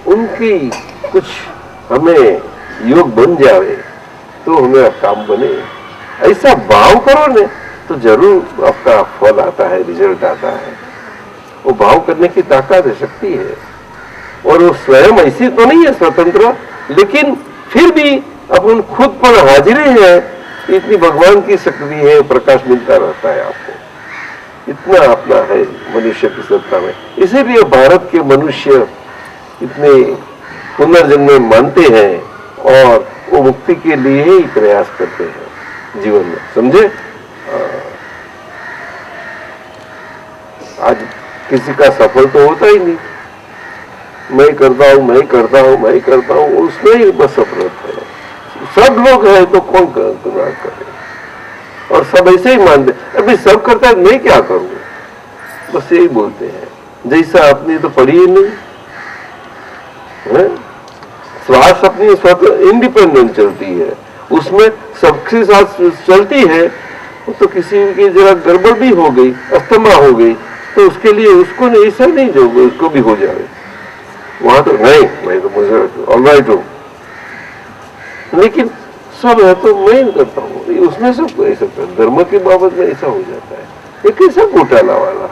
उनकी कुछ हमें योग बन जाए तो हमें काम बने। ऐसा भाव करो ने तो जरूर आपका फल आता है, रिजल्ट आता है। वो भाव करने की ताकत है, शक्ति है, और वो स्वयं ऐसी तो नहीं है स्वतंत्र, लेकिन फिर भी अपन खुद पर हाजिरी है, इतनी भगवान की शक्ति है, प्रकाश मिलता रहता है आपको, इतना अपना है मनुष्य की सत्ता में। इसीलिए भारत के मनुष्य इतने पुनर्जन्म मानते हैं और वो मुक्ति के लिए ही प्रयास करते हैं जीवन में, समझे। आज किसी का सफल तो होता ही नहीं, मैं करता हूं, मैं करता हूं, मैं करता हूं, उसमें ही बस सफलता है। सब लोग हैं तो कौन गुनाह करे, और सब ऐसे ही मानते, अभी सब करता है मैं क्या करूं, बस यही बोलते हैं। जैसा अपनी तो पड़ी ही नहीं है, श्वास अपनी स्वतः इंडिपेंडेंट चलती है, उसमें सबके साथ चलती है। तो किसी की जरा गड़बड़ भी हो गई, अस्थमा हो गई, तो उसके लिए उसको ऐसा नहीं जो उसको भी हो जाए, वहां तो नहीं, मैं तो मुझे ऑलराइट हूं, लेकिन सब है तो मैं करता हूँ, उसमें सब ऐसा धर्म के बाबत में ऐसा हो जाता है। ये कैसा घोटाला वाला,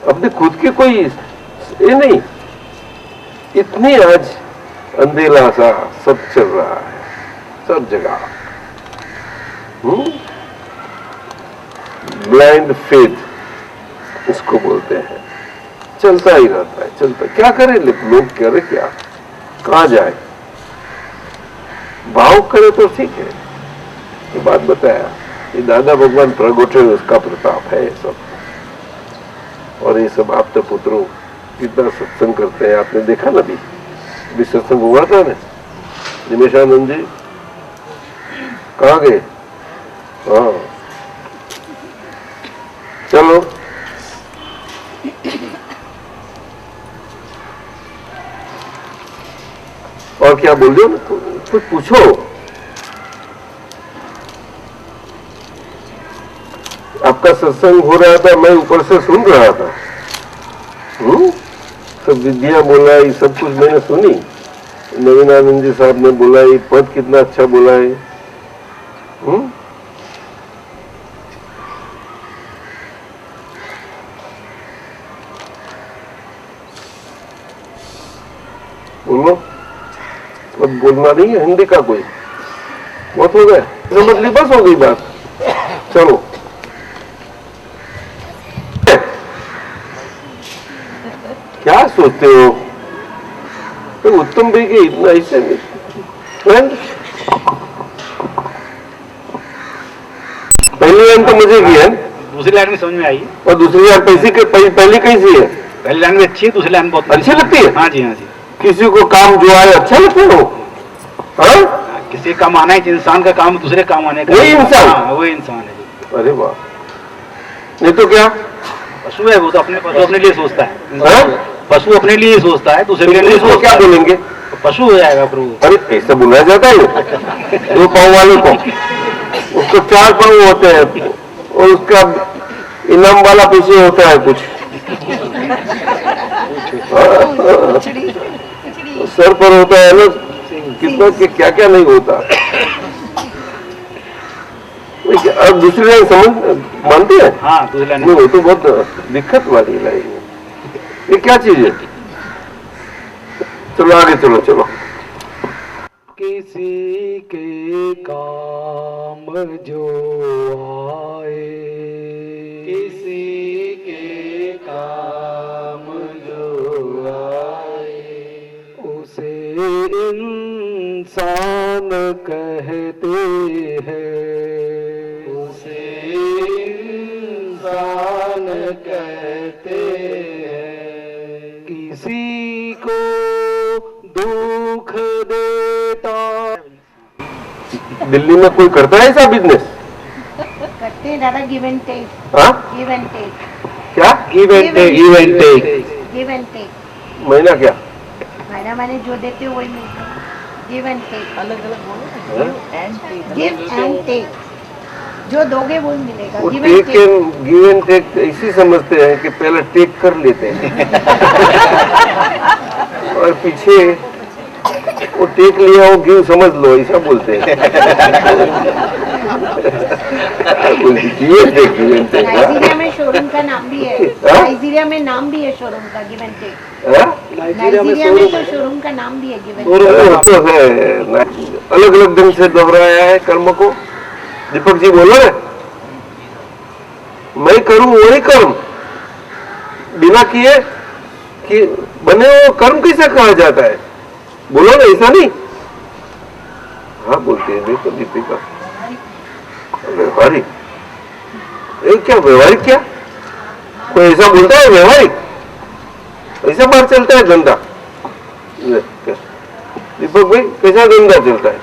अपने खुद के कोई ये नहीं, इतनी आज अंधेला सा सब चल रहा है सब जगह। ब्लाइंड फेथ इसको बोलते हैं, चलता ही रहता है, चलता। क्या करें लोग, करे क्या, कहाँ जाए। भाव करे तो ठीक है, ये बात बताया, ये दादा भगवान प्रगटे उसका प्रताप है सब। और ये सब आप तो पुत्रों कितना सत्संग करते हैं, आपने देखा ना, भी सत्संग हुआ था ना, निमेशानंद जी कहाँ गए। हाँ चलो, और क्या बोल रहे हो, कुछ पूछो। आपका सत्संग हो रहा था, मैं ऊपर से सुन रहा था। सब विद्या बोला, ये सब कुछ मैंने सुनी। नवीनानंद जी साहब ने बोला, ये पद कितना अच्छा बोला है। बोलो, पद बोलना नहीं है हिंदी का कोई, बहुत हो गया, समझ ली, बस हो गई बात। चलो, क्या सोचते हो तो उत्तम भी कि इतना ऐसे पहली लाइन तो मुझे की है, दूसरी लाइन में समझ में आई, और दूसरी लाइन पहली कैसी है। पहली लाइन भी अच्छी है, दूसरी लाइन बहुत अच्छी लगती है। हाँ जी, हाँ जी। किसी को काम जो आए अच्छा लगता है वो, किसी काम आना है, इंसान का काम दूसरे काम आने का, वही इंसान, वही इंसान है। अरे वाह, नहीं तो क्या पशु है वो, तो अपने लिए सोचता है। पशु अपने लिए सोचता है, दूसरे के लिए उसको क्या बोलेंगे, पशु हो जाएगा फिर वो। अरे कैसे बुलाया जाता है 2 पाँव वाले को, उसको 4 पाँव होते हैं, और उसका इनाम वाला पीछे होता है कुछ। सर पर होता है ना, कितना कि क्या क्या नहीं होता। अब दूसरी लाइन समझ मानते हैं? हाँ, दूसरी लाइन नहीं, वो तो बहुत दिक्कत वाली लाइन है। ये क्या चीज है? चलो आगे चलो चलो। किसी के काम जो आए, किसी के काम जो आए, उसे इंसान कहते हैं, उसे इंसान कहते हैं। किसी को दुख देता। दिल्ली में कोई करता है ऐसा बिजनेस? करते हैं दादा, गिव एंड टेक। हाँ, गिव एंड टेक। क्या? Give and take. Give and take give and take महीना क्या? मैंने मैंने जो देते वही मिलता है। गिव एंड टेक, अलग अलग बोलो ना, गिव एंड टेक, जो दोगे वो मिलेगा। वो give and take. Give and take ऐसी समझते हैं कि पहले टेक कर लेते हैं और पीछे वो टेक लिया वो गिव समझ लो, ऐसा बोलते हैं। Give and take, give and take. Nigeria में शोरूम का नाम भी है, नाइजीरिया में नाम भी है शोरूम का, गिव एंड टेक। नाइजीरिया में तो शोरूम का नाम भी है, गिव एंड टेक। तो है, अलग अलग ढंग से दोहराया है कर्म को। दीपक जी बोलो ना, मैं करूं वही कर्म, बिना किए कि बने वो कर्म कैसा कहा जाता है? बोलो ना, ऐसा नहीं। हाँ बोलते हैं, देखो दीपिका व्यवहारिक। क्या व्यवहारिक? क्या कोई ऐसा बोलता है व्यवहारिक? ऐसा बात चलता है धंधा? दीपक भाई कैसा धंधा चलता है?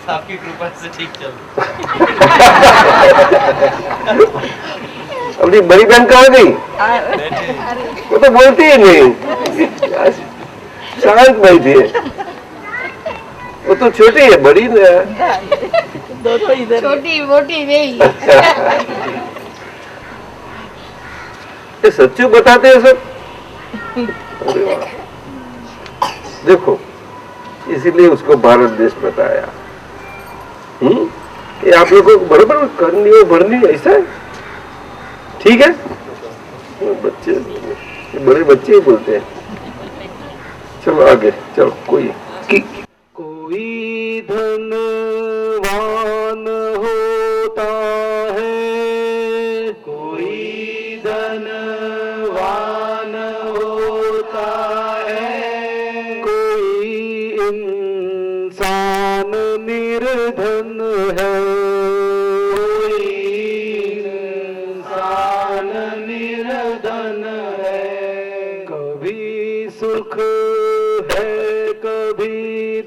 आपकी कृपा से ठीक चल। अपनी बड़ी बहन कहाँ गई? वो तो बोलती ही नहीं, शांत बैठी है। वो तो छोटी है, बड़ी दोनों इधर छोटी मोटी नहीं। ये सच्चू बताते हैं सब। अरे वाह, देखो इसीलिए उसको भारत देश बताया। ये आप लोगों को बराबर करनी हो भरनी, ऐसा है, ठीक है? बच्चे बड़े बच्चे ही बोलते हैं। चलो आगे चलो। कोई धनवान होता है, कोई धनवान होता है, कोई इंसान निर्धन है, कोई इंसान निर्धन है। कभी सुख है कभी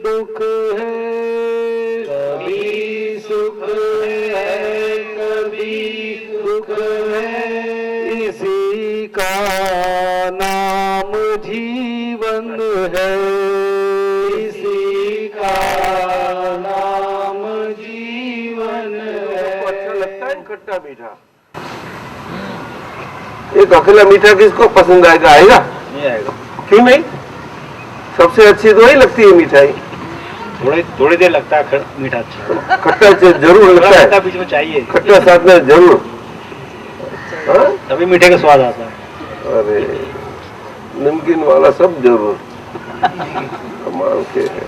दुख है, कभी सुख है कभी दुख है, इसी का नाम जीवन है, इसी का नाम जीवन है। अच्छा लगता है खट्टा मीठा? एक अकेला मीठा किसको पसंद आएगा? आएगा? नहीं आएगा। क्यों नहीं? सबसे अच्छी तो वही लगती है मिठाई। थोड़ी देर लगता है मीठा अच्छा, खट्टा जरूर लगता है, बीच में चाहिए, खट्टा साथ में जरूर, तभी मीठे का स्वाद आता है। अरे नमकीन वाला सब जरूर कमाल के है।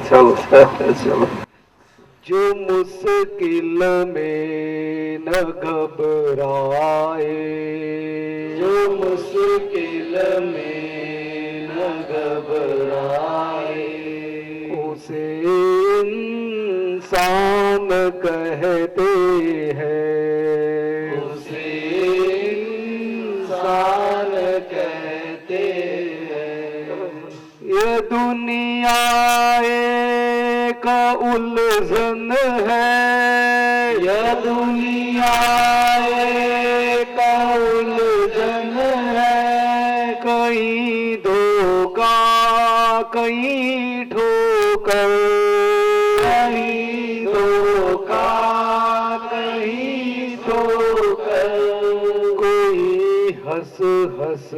चलो चलो। जो मुश्किल में न घबराए, जो मुश्किल में न घबराए, उसे इंसान कहते हैं, उसे इंसान कहते हैं। ये दुनिया एक उलझन है, यह दुनिया एक उलझन है, कहीं धोखा कहीं ठोकर, कहीं धोखा कहीं ठोकर, कोई हंस हंस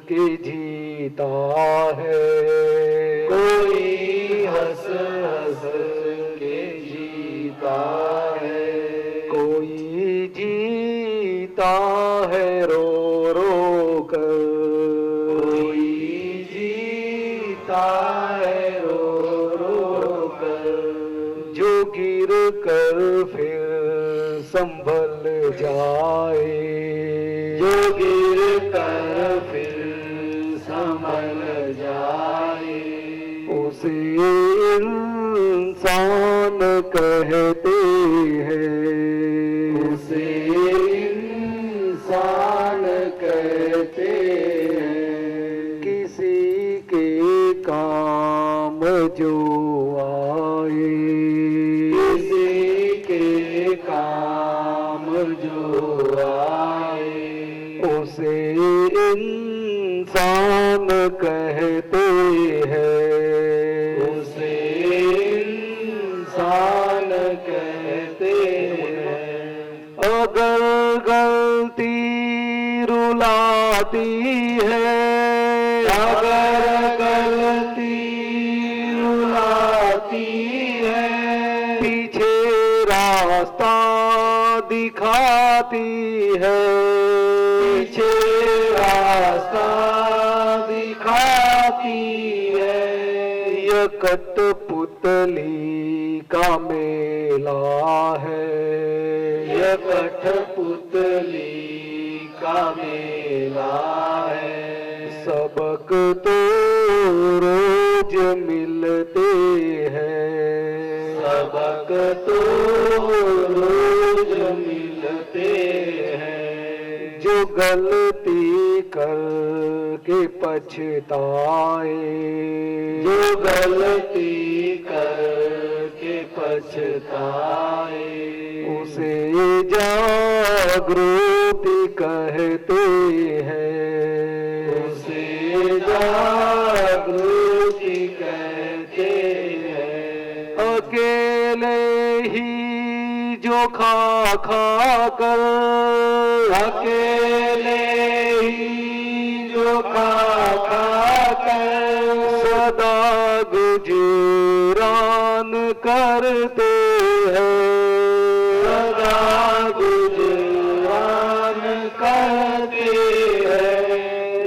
के जीता है, कोई हंस हंस के जीता है, कोई जीता है रो रो कर, कोई जीता है रो रो कर, जो गिर कर फिर संभल जाए, जो गिर कर फिर संभल जाए, उसे इंसान कहते हैं, उसे इंसान कहते हैं, किसी के काम जो आए, किसी के काम जो आए, उसे इंसान कहते हैं, उसे इंसान कहते हैं। अगर गलती रुलाती है, अगर गलती रुलाती है, पीछे रास्ता दिखाती है, पीछे रास्ता दिखाती है, यह कठपुतली का मेला है, यह कठपुतली का मेला है, सबक तो रोज मिलते हैं, सबक तो रोज मिलते हैं, जो गलती करके पछताए, जो गलती करके पछताए, उसे जागृति कहते हैं, उसे जागृति कहते हैं। अकेले ही जो खा खा कर, अकेले ही जो खा खा कर सदा गुजरान करते हैं, सदा गुजरान करते हैं,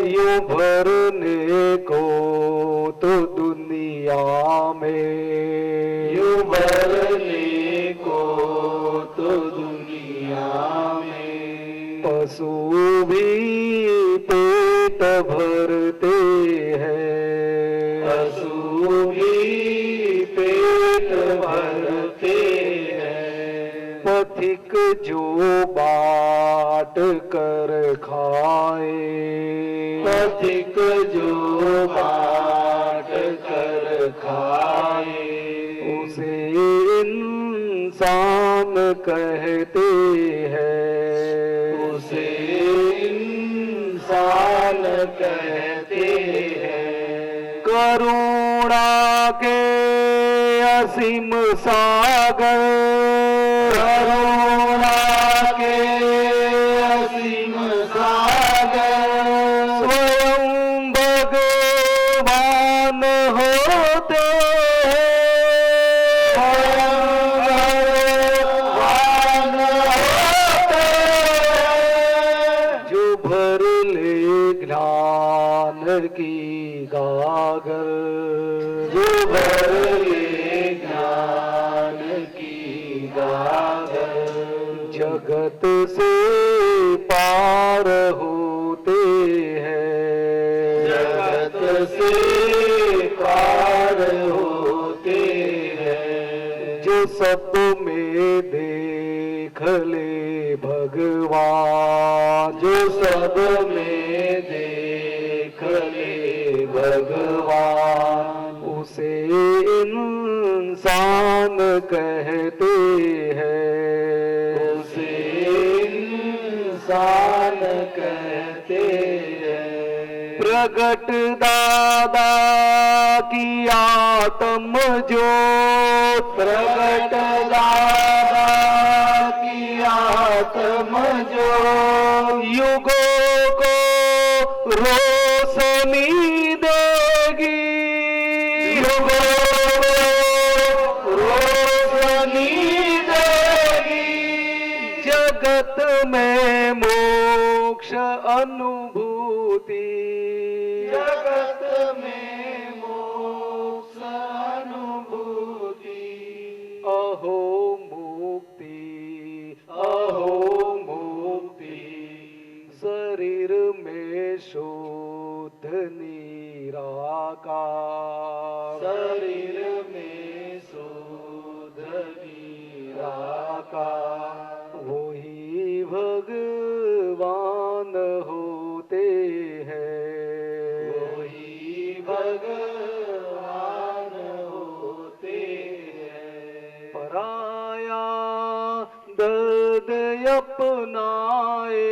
यूं भरने को तो दुनिया में, यूं भरने को तो दुनिया में, पशु भी पेट भरते हैं, पशु भी पेट भरते हैं, पथिक जो बाट कर खाए, पथिक जो बाट कर खाए, उसे इंसान कहते हैं, उसे इंसान कहते हैं। करुणा के असीम सागर, करुणा के असीम सागर, स्वयं भगवान होते हैं, भगवान होते हैं, जो भर ले ज्ञान की गागर, जो भर ले ज्ञान की गागर, जगत से पार होते हैं, जगत से पार होते हैं, जो सब में देख ले भगवान, जो सब में देख ले भगवान, उसे इंसान कहते हैं, उसे इंसान कहते हैं। प्रगट दादा की आत्म ज्योत, प्रगट दादा की आत्म ज्योत, युगों को रोशनी देगी, रोशनी देगी, जगत में मोक्ष अनुभूति, जगत में मोक्ष अनुभूति, अहो मुक्ति, अहो मुक्ति, शरीर में शुद्ध निराकार, शरीर में शुद्ध निराकार, वही भगवान होते हैं, वही भगवान होते हैं। पराया दर्द अपनाए,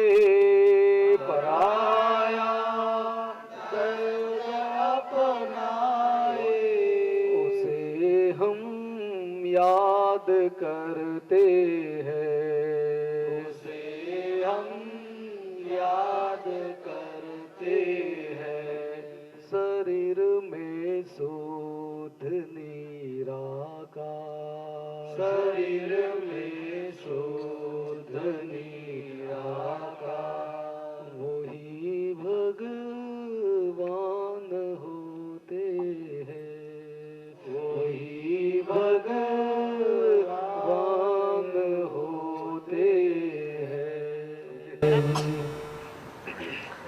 पराया दर्द अपनाए, उसे हम याद करते हैं, उसे हम याद करते हैं। शरीर में शुद्ध निराकार, शरीर में शुद्ध निराकार, वही भगवान होते हैं, वही भगवान होते हैं।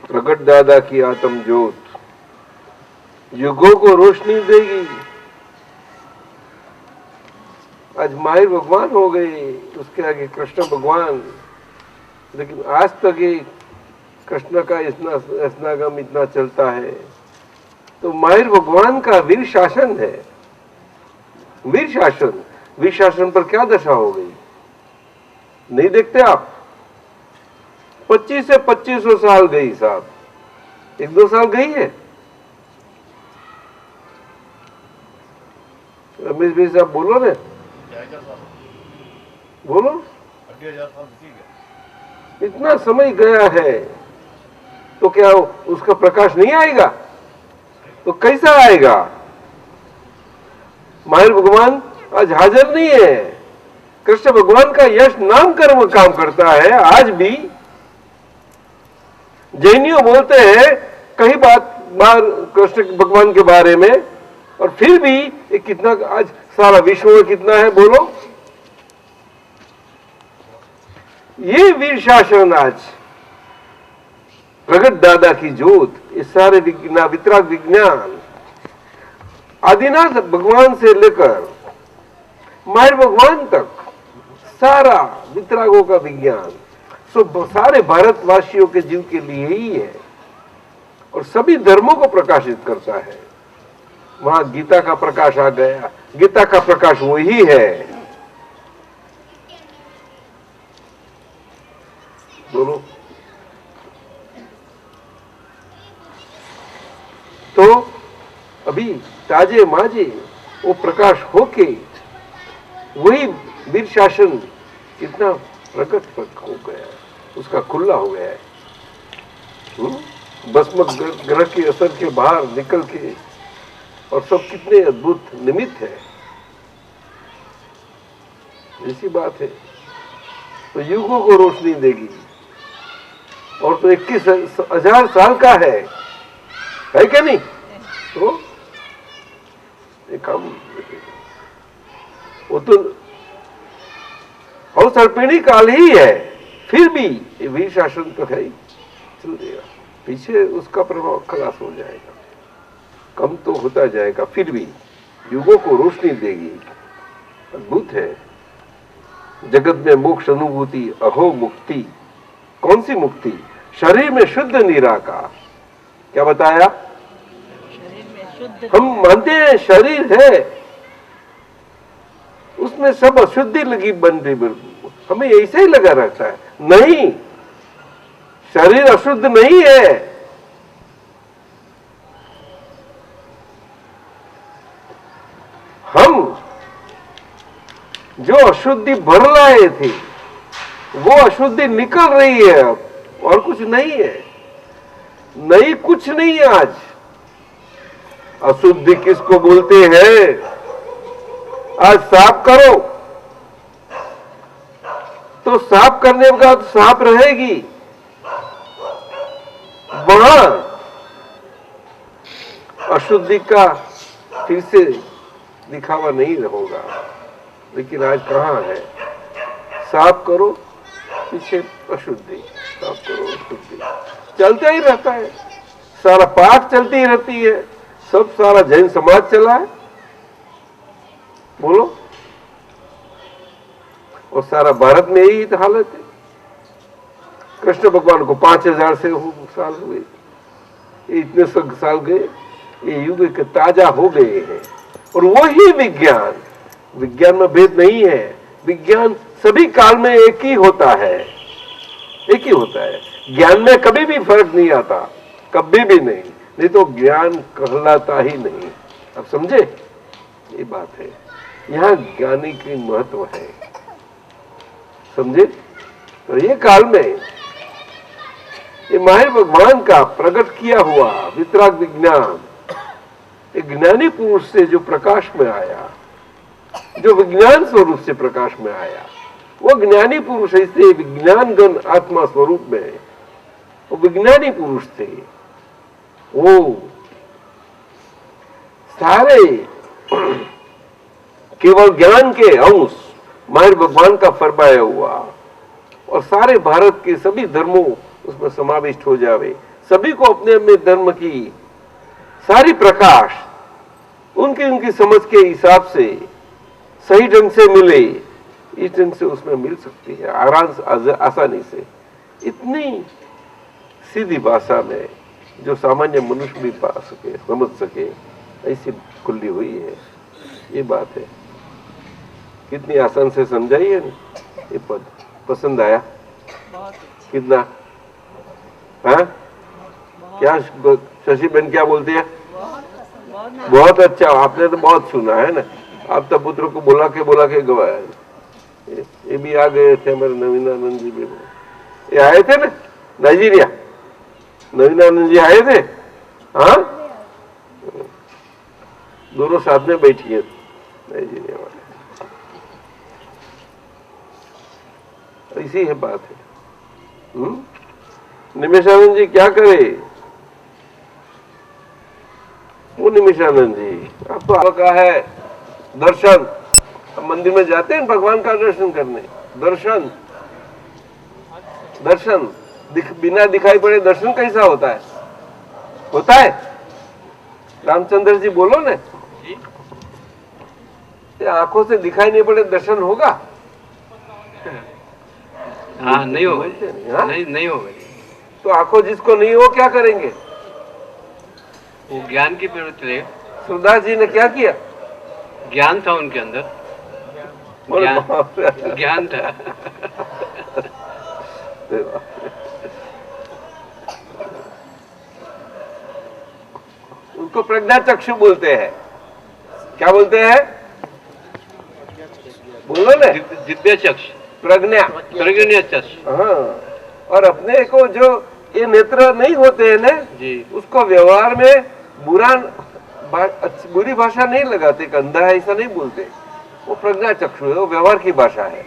प्रगट दादा की आत्म ज्योत युगों को रोशनी देगी। आज माहिर भगवान हो गए, उसके आगे कृष्ण भगवान, लेकिन आज तक ये कृष्ण का स्नागम इतना चलता है। तो माहिर भगवान का वीर शासन है, वीर शासन। वीर शासन पर क्या दशा हो गई नहीं देखते आप? 25 से 2500 साल गई साहब, 1-2 साल गई है। रमेश भाई साहब बोलो ना, बोलो। इतना समय गया है तो क्या उसका प्रकाश नहीं आएगा? तो कैसा आएगा? माहिर भगवान आज हाजिर नहीं है। कृष्ण भगवान का यश नाम कर्म काम करता है आज भी। जैनियों बोलते हैं कई बार कृष्ण भगवान के बारे में, और फिर भी ये कितना आज सारा विश्व में कितना है बोलो? ये वीर शासन आज प्रगट दादा की ज्योत, इस सारे वितराग विज्ञान आदिनाथ भगवान से लेकर माहिर भगवान तक सारा वितरागों का विज्ञान सारे भारतवासियों के जीव के लिए ही है और सभी धर्मों को प्रकाशित करता है। वहां गीता का प्रकाश आ गया, गीता का प्रकाश वही है। बोलो। तो अभी ताजे माजे वो प्रकाश होके वही वीर शासन कितना प्रकट हो गया है, उसका खुला हो गया है। भस्म ग्रह के असर के बाहर निकल के, और सब कितने अद्भुत निमित्त है। ऐसी बात है। तो युगों को रोशनी देगी, और तो 21,000 साल का है क्या नहीं? तो एक काम वो तो अवसर्पिणी काल ही है, फिर भी ये वीर शासन तो है ही, चल देगा। पीछे उसका प्रभाव खलास हो जाएगा, कम तो होता जाएगा, फिर भी युगों को रोशनी देगी। अद्भुत है। जगत में मोक्ष अनुभूति, अहो मुक्ति। कौन सी मुक्ति? शरीर में शुद्ध निराकार। क्या बताया? हम मानते हैं शरीर है, उसमें सब अशुद्धि लगी बन रही, हमें ऐसे ही लगा रहता है। नहीं, शरीर अशुद्ध नहीं है। हम जो अशुद्धि भर लाए थे वो अशुद्धि निकल रही है अब, और कुछ नहीं है। नहीं, कुछ नहीं है आज। अशुद्धि किसको बोलते हैं? आज साफ करो तो साफ करने के बाद साफ रहेगी। वहां अशुद्धि का फिर से दिखावा नहीं होगा। लेकिन आज कहां है? साफ करो, पीछे अशुद्धि, साफ करो अशुद्धि, चलता ही रहता है। सारा पाठ चलती ही रहती है। सब सारा जैन समाज चला है, बोलो। और सारा भारत में यही हालत है। कृष्ण भगवान को 5000 से साल हुए, ये इतने साल गए, ये युग के ताजा हो गए हैं। और वही विज्ञान, विज्ञान में भेद नहीं है। विज्ञान सभी काल में एक ही होता है, एक ही होता है। ज्ञान में कभी भी फर्क नहीं आता, कभी भी नहीं तो ज्ञान कहलाता ही नहीं। अब समझे? ये बात है, यहाँ ज्ञानी की महत्व है, समझे? तो ये काल में ये माहिर भगवान का प्रकट किया हुआ वितराग विज्ञान, एक ज्ञानी पुरुष से जो प्रकाश में आया, जो विज्ञान स्वरूप से प्रकाश में आया, वो ज्ञानी पुरुष ऐसे विज्ञान गण आत्मा स्वरूप में वो विज्ञानी पुरुष थे। वो सारे केवल ज्ञान के अंश माहिर भगवान का फरमाया हुआ, और सारे भारत के सभी धर्मों उसमें समाविष्ट हो जावे, सभी को अपने अपने धर्म की सारी प्रकाश उनकी समझ के हिसाब से सही ढंग से मिले, इस ढंग से उसमें मिल सकती है आसानी से। इतनी सीधी भाषा में जो सामान्य मनुष्य भी पा सके, समझ सके, ऐसी खुली हुई है। ये बात है, कितनी आसान से समझाई है ना। ये पद पसंद आया कितना? हाँ, क्या शशि बहन क्या बोलती है? बहुत अच्छा। आपने तो बहुत सुना है ना। आप तो पुत्र को बुला के गवाया। ये भी आ गए थे हमारे नवीनानंद जी भी, ये आए थे ना नाइजीरिया, नवीनानंद जी आए थे। हाँ, दोनों साथ में बैठी है नाइजीरिया वाले। ऐसी है बात है। निमेशानंद जी क्या करे? वो निमेशानंद जी, अब तो आपका है दर्शन। मंदिर में जाते हैं भगवान का दर्शन करने, दर्शन बिना दिखाई पड़े दर्शन कैसा होता है? होता है? रामचंद्र जी बोलो ना, आंखों से दिखाई नहीं पड़े दर्शन होगा? हाँ, नहीं होगा। हाँ? नहीं होगा। तो आंखों जिसको नहीं हो क्या करेंगे? वो ज्ञान की प्रवृत्ति रहे। सुरदास जी ने क्या किया? ज्ञान था उनके अंदर, ज्ञान था। उनको प्रज्ञा चक्षु बोलते हैं। क्या बोलते हैं? बोलो ना। दिव्य चक्षु, प्रज्ञा चक्षु। हाँ, और अपने को जो ये नेत्र नहीं होते हैं ना जी, उसको व्यवहार में बुरी भाषा नहीं लगाते, अंधा है ऐसा नहीं बोलते। वो प्रज्ञा चक्षु है, वो व्यवहार की भाषा है।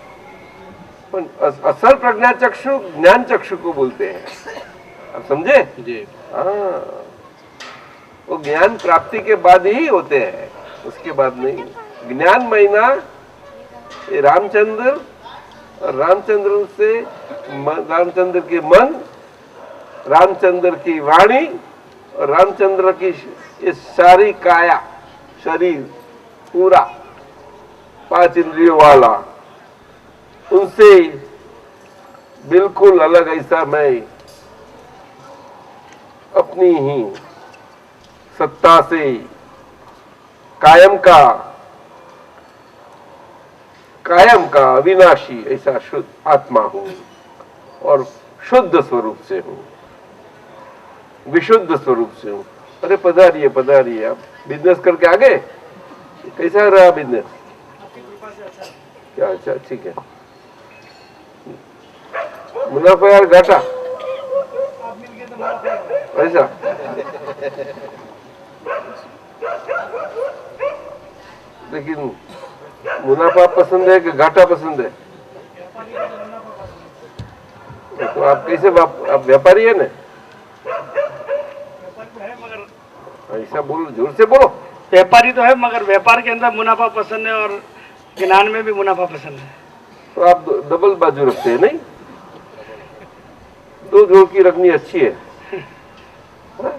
असल प्रज्ञा चक्षु ज्ञान चक्षु को बोलते हैं। आप समझे? जी। हाँ, वो ज्ञान प्राप्ति के बाद ही होते हैं, उसके बाद नहीं। ज्ञान महीना ये रामचंद्र, और रामचंद्र से रामचंद्र के मन, रामचंद्र की वाणी और रामचंद्र की ये सारी काया, शरीर पूरा 5 इंद्रियों वाला, उनसे बिल्कुल अलग ऐसा मैं अपनी ही सत्ता से कायम का अविनाशी ऐसा शुद्ध आत्मा हूं, और शुद्ध स्वरूप से हूं, विशुद्ध स्वरूप से हूं। अरे पधारिए, आप बिजनेस करके आ गए? कैसा रहा बिजनेस? क्या? अच्छा, ठीक है। मुनाफा यार घाटा? ऐसा लेकिन मुनाफा पसंद है कि घाटा पसंद है? तो आप कैसे आप व्यापारी है ना? ऐसा बोलो, जोर से बोलो। व्यापारी तो है मगर व्यापार के अंदर मुनाफा पसंद है और ज्ञान में भी मुनाफा पसंद है। तो आप डबल बाजू रखते हैं नहीं? दो जोड़ की रखनी अच्छी है। हाँ?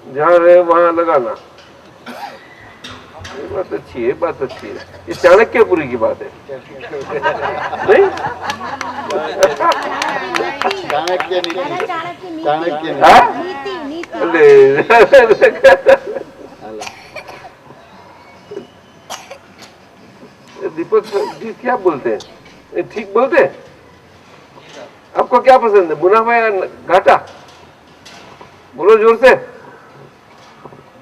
जहाँ रहे वहां लगाना, ये बात अच्छी है, बात अच्छी है। ये चाणक्यपुरी की बात है नहीं? चाणक्य हाँ? नीति नीति दीपक जी क्या बोलते हैं? ये ठीक बोलते हैं? आपको क्या पसंद है, मुनाफा या घाटा? बोलो जोर से।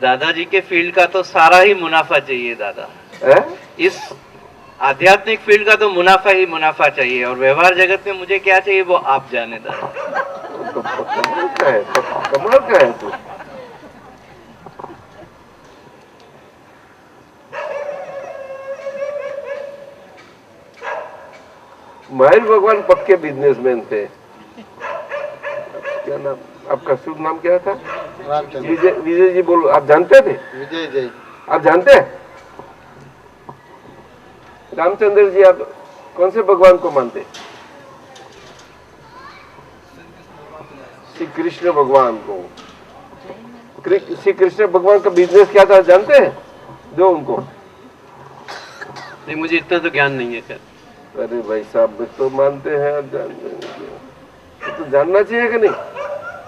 दादाजी के फील्ड का तो सारा ही मुनाफा चाहिए दादा। है? इस आध्यात्मिक फील्ड का तो मुनाफा ही मुनाफा चाहिए, और व्यवहार जगत में मुझे क्या चाहिए वो आप जाने दादा। कमाल का है, कमाल का है तू। महावीर भगवान पक्के बिजनेसमैन थे। क्या नाम आपका, शुभ नाम क्या था? विजय। विजय जी बोलो, आप जानते थे? विजय जय। आप जानते हैं? रामचंद्र जी, आप कौन से भगवान को मानते? श्री कृष्ण भगवान को। श्री कृष्ण भगवान का बिजनेस क्या था जानते हैं? जो उनको नहीं, मुझे इतना तो ज्ञान नहीं है सर। अरे भाई साहब, तो मानते हैं, आप तो जानना चाहिए कि नहीं?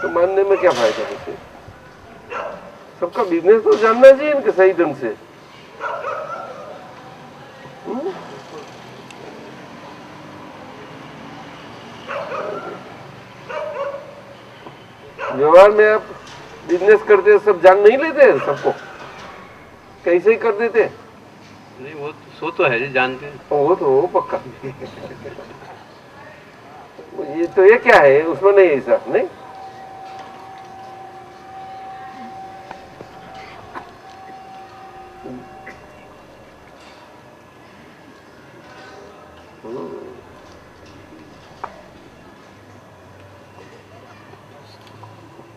तो मानने में क्या फायदा है? सबका बिजनेस तो जानना चाहिए इनके सही ढंग से। व्यवहार में आप बिजनेस करते सब जान नहीं लेते सबको, कैसे ही कर देते? नहीं, वो सो तो है जी, जानते हैं। वो तो पक्का। ये तो ये क्या है, उसमें नहीं ऐसा नहीं।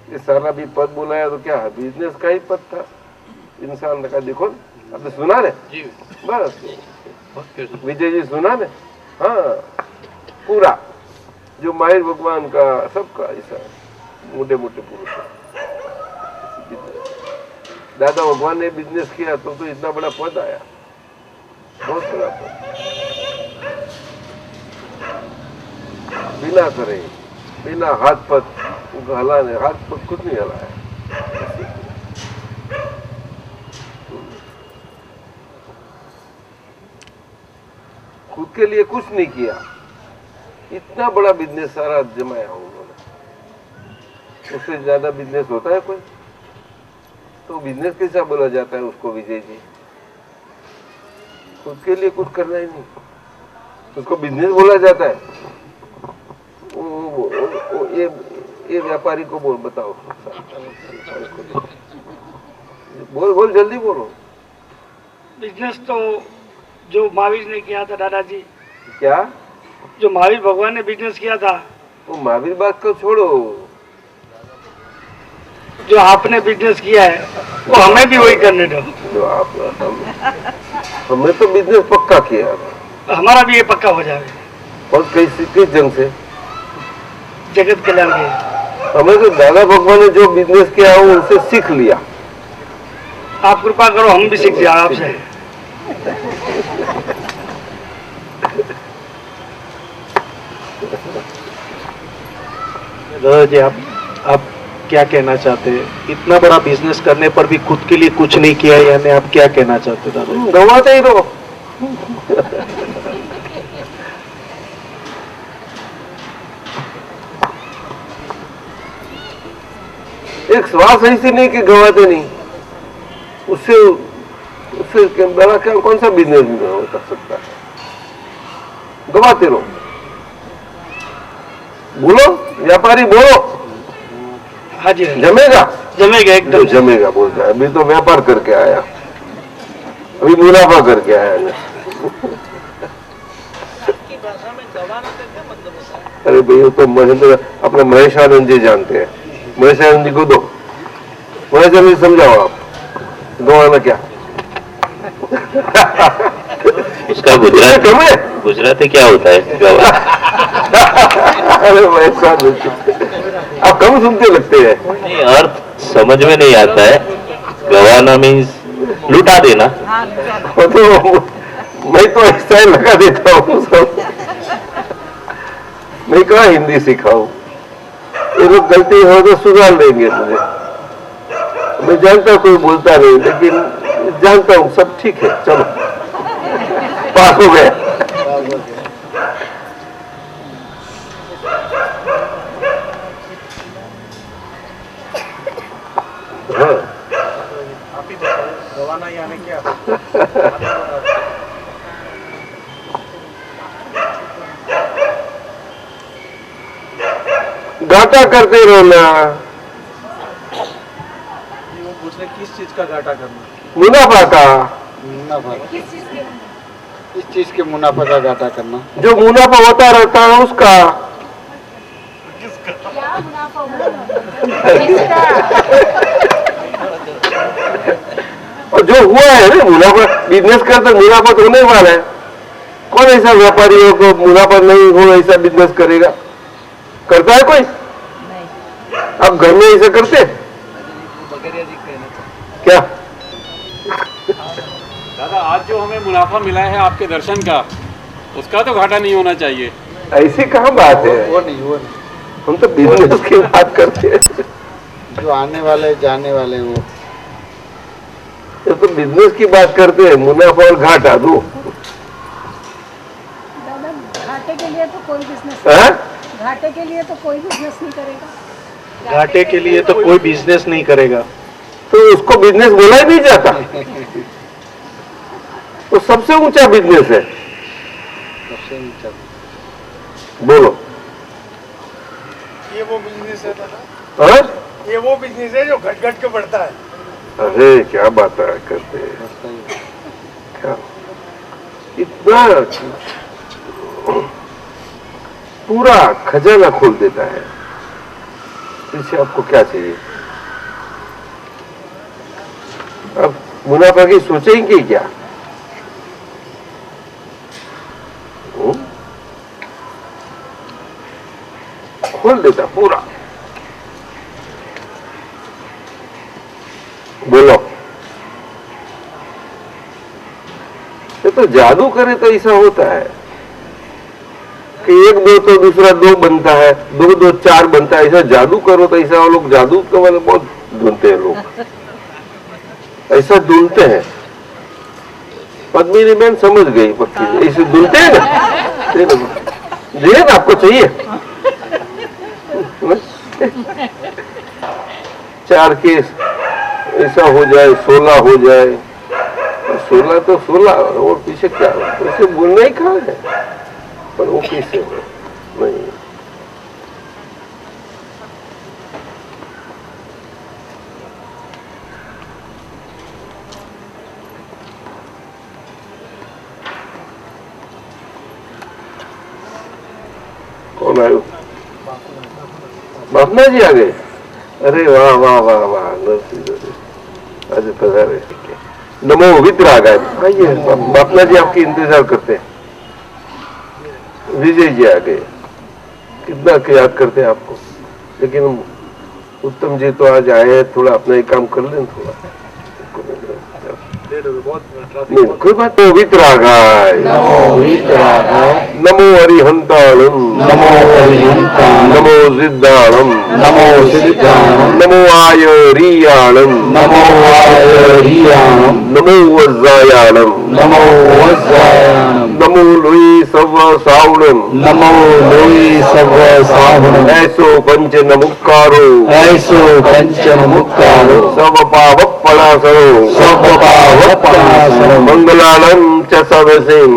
ये सारा भी पद बुलाया तो क्या है, बिजनेस का ही पद था। इंसान का देखो, आपने सुना ने? जी बस बहुत विजय जी सुना ने? हाँ, पूरा जो माहिर भगवान का सबका ऐसा मोटे मोटे पुरुष है। दादा भगवान ने बिजनेस किया तो इतना बड़ा पद आया, बहुत बड़ा पद। बिना करे, बिना हाथ पद हलाने, हाथ पद कुछ नहीं हलाया। खुद के लिए कुछ नहीं किया, इतना बड़ा बिजनेस सारा जमाया उन्होंने। उससे ज्यादा बिजनेस होता है कोई? तो बिजनेस कैसा बोला जाता है उसको विजय जी? खुद के लिए कुछ करना ही नहीं, उसको बिजनेस बोला जाता है। ये व्यापारी को बोल, बताओ। बोल बोल, जल्दी बोलो। बिजनेस तो जो महावीर ने किया था दादाजी। क्या? जो महावीर भगवान ने बिजनेस किया था। वो महावीर बात को छोड़ो, जो आपने बिजनेस किया है वो हमें भी वही करने दो। जो आप हमने तो बिजनेस पक्का किया, हमारा भी ये पक्का हो जाएगा। और किस जंग से? जगत कल्याण के। हमें तो दादा भगवान ने जो बिजनेस किया वो उनसे सीख लिया। आप कृपा करो, हम भी सीख जाए आपसे। दादा जी, आप क्या कहना चाहते हैं? इतना बड़ा बिजनेस करने पर भी खुद के लिए कुछ नहीं किया, यानी आप क्या कहना चाहते हैं दादा? गवाते ही रहो। एक श्वास ऐसी नहीं कि गवाते नहीं, उससे उससे बड़ा क्या कौन सा बिजनेस भी हो सकता है? गवाते रहो। बोलो व्यापारी, बोलो। हाँ जी जमेगा? जमेगा एकदम जमेगा बोलता है। अभी तो व्यापार करके आया, अभी मुनाफा करके आया ना। अरे भैया तो महेंद्र अपने महेशानंद जी जानते हैं, महेशानंद जी को दो, महेशानंद जी समझाओ आप, दो आना क्या उसका गुजराती क्या होता है? अरे महेशानंद जी आप कम सुनते लगते हैं। नहीं, अर्थ समझ में नहीं आता है। गवाना मीन्स लुटा देना। तो मैं तो ऐसा ही लगा देता हूँ सब। मैं कहा हिंदी सिखाऊं, ये लोग गलती हो तो सुधार लेंगे मुझे। मैं जानता हूँ कोई बोलता नहीं, लेकिन जानता हूँ सब ठीक है, चलो पास हो गए। हाँ गवाना यानी क्या? घाटा करते रहना। वो पूछ रहे किस चीज का घाटा करना? मुनाफा का। मुनाफा किस चीज के मुनाफा का घाटा करना? जो मुनाफा होता रहता है उसका। क्या मुनाफा हुआ? और जो हुआ है ना मुनाफा, बिजनेस करते मुनाफा तो होने वाला है। कौन ऐसा व्यापारियों को मुनाफा नहीं हो ऐसा बिजनेस करेगा? करता है कोई? आप घर में ऐसा करते क्या? दादा आज जो हमें मुनाफा मिला है आपके दर्शन का, उसका तो घाटा नहीं होना चाहिए। ऐसी कहाँ बात है? वो नहीं हम तो बिजनेस की बात करते हैं। जो आने वाले जाने वाले वो तो बिजनेस की बात करते हैं, मुनाफा और घाटा दो। दादा घाटे के लिए तो कोई बिजनेस, घाटे के लिए तो कोई बिजनेस नहीं करेगा। घाटे के लिए तो कोई बिजनेस नहीं करेगा, तो उसको बिजनेस बोला ही नहीं जाता। तो सबसे ऊंचा बिजनेस है। सबसे ऊंचा बोलो। ये वो बिजनेस है दादा, हाँ? ये वो बिजनेस है जो घट घट के बढ़ता है। अरे क्या बात करते हैं, क्या इतना पूरा खजाना खोल देता है। इससे आपको क्या चाहिए? अब मुनाफा की सोचेंगे क्या? खोल देता पूरा। बोलो। ये तो जादू करे तो ऐसा होता है कि एक दो तो दूसरा दो बनता है, दो दो चार बनता है। ऐसा जादू करो तो ऐसा वो लोग जादू के वाले बहुत ढूंढते हैं लोग, ऐसा ढूंढते हैं। पद्मिनी बहन समझ गई पक्की, ऐसे ढूंढते हैं ना। जी ना, आपको चाहिए 4 केस ऐसा हो जाए, 16 हो जाए। 16 तो 16 और पीछे क्या, उसे बोलना ही कहाँ है, पर वो पीछे नहीं। कौन आयो? बापना जी आ गए। अरे वाह वाह वाह वाह, आज पधारे। नमो वित्र आ गए। आइए, बापना जी आपकी इंतजार करते हैं। विजय जी आ गए, कितना याद करते हैं आपको। लेकिन उत्तम जी तो आज आए हैं, थोड़ा अपना ही काम कर लें थोड़ा। नहीं, कोई बात नहीं। वितरागाय नमो अरिहंताणम नमो सिद्धाणम नमो आयरियाणम नमो वज्रायाणम नमो लोई सव सावणम ऐसो पंच नमुक्कारो सब पावपणासरो मंगलानं च सर्वसेम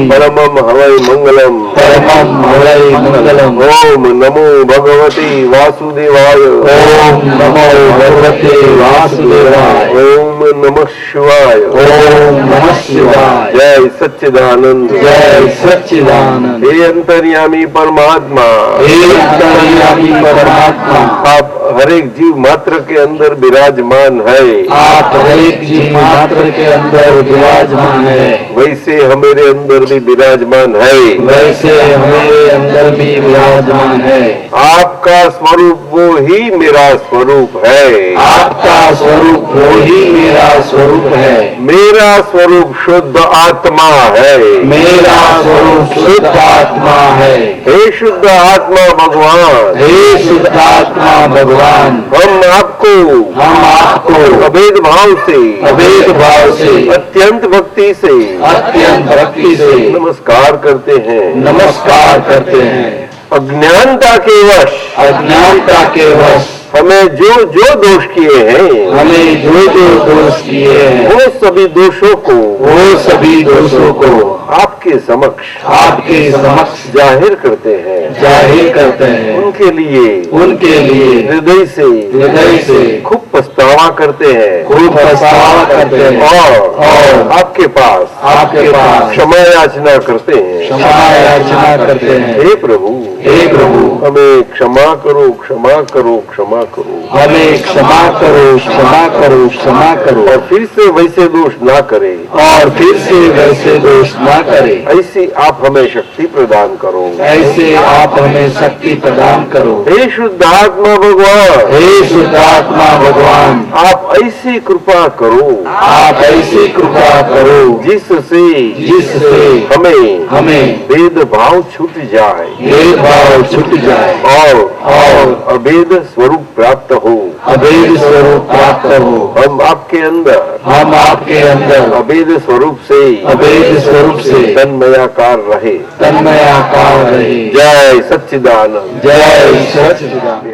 परमं हवै मंगलम। परमं हरै मंगलम। ओम नमो भगवते वासुदेवाय। ओम नमो भगवते वासुदेवाय। ओम नमः शिवाय। ओम नमः शिवाय। जय सच्चिदानंद। जय सच्चिदानंद। हे अंतर्यामी परमात्मा, हे अंतर्यामी परमात्मा, आप हर एक जीव मात्र के अंदर विराजमान है। आप हर एक जीव मात्र के अंदर विराजमान है। वैसे हमारे अंदर भी विराजमान है। वैसे हमारे अंदर भी विराजमान है। आपका स्वरूप वो ही मेरा स्वरूप है। आपका स्वरूप वो ही मेरा स्वरूप है। मेरा स्वरूप शुद्ध आत्मा है। मेरा स्वरूप शुद्ध आत्मा है। हे शुद्ध आत्मा भगवान, हे शुद्ध आत्मा भगवान, हम आपको अभेद भाव से अत्यंत भक्ति से नमस्कार करते हैं। नमस्कार करते हैं। अज्ञानता के वश हमें जो दोष किए हैं, वो सभी दोषों को आपके समक्ष जाहिर करते हैं। उनके लिए हृदय से खूब पछतावा करते हैं। और आपके पास क्षमा याचना करते हैं। हे प्रभु हमें क्षमा करो। हमें क्षमा करो। और फिर से वैसे दोष ना करे। ऐसी आप हमें शक्ति प्रदान करो। हे शुद्ध आत्मा भगवान, आप ऐसी कृपा करो जिससे हमें भेदभाव छूट जाए और अभेद स्वरूप प्राप्त हो। हम आपके अंदर अभेद स्वरूप से तन्मयाकार रहे। तन्मयाकार रहे। जय सच्चिदानंद। जय सच्चिदानंद।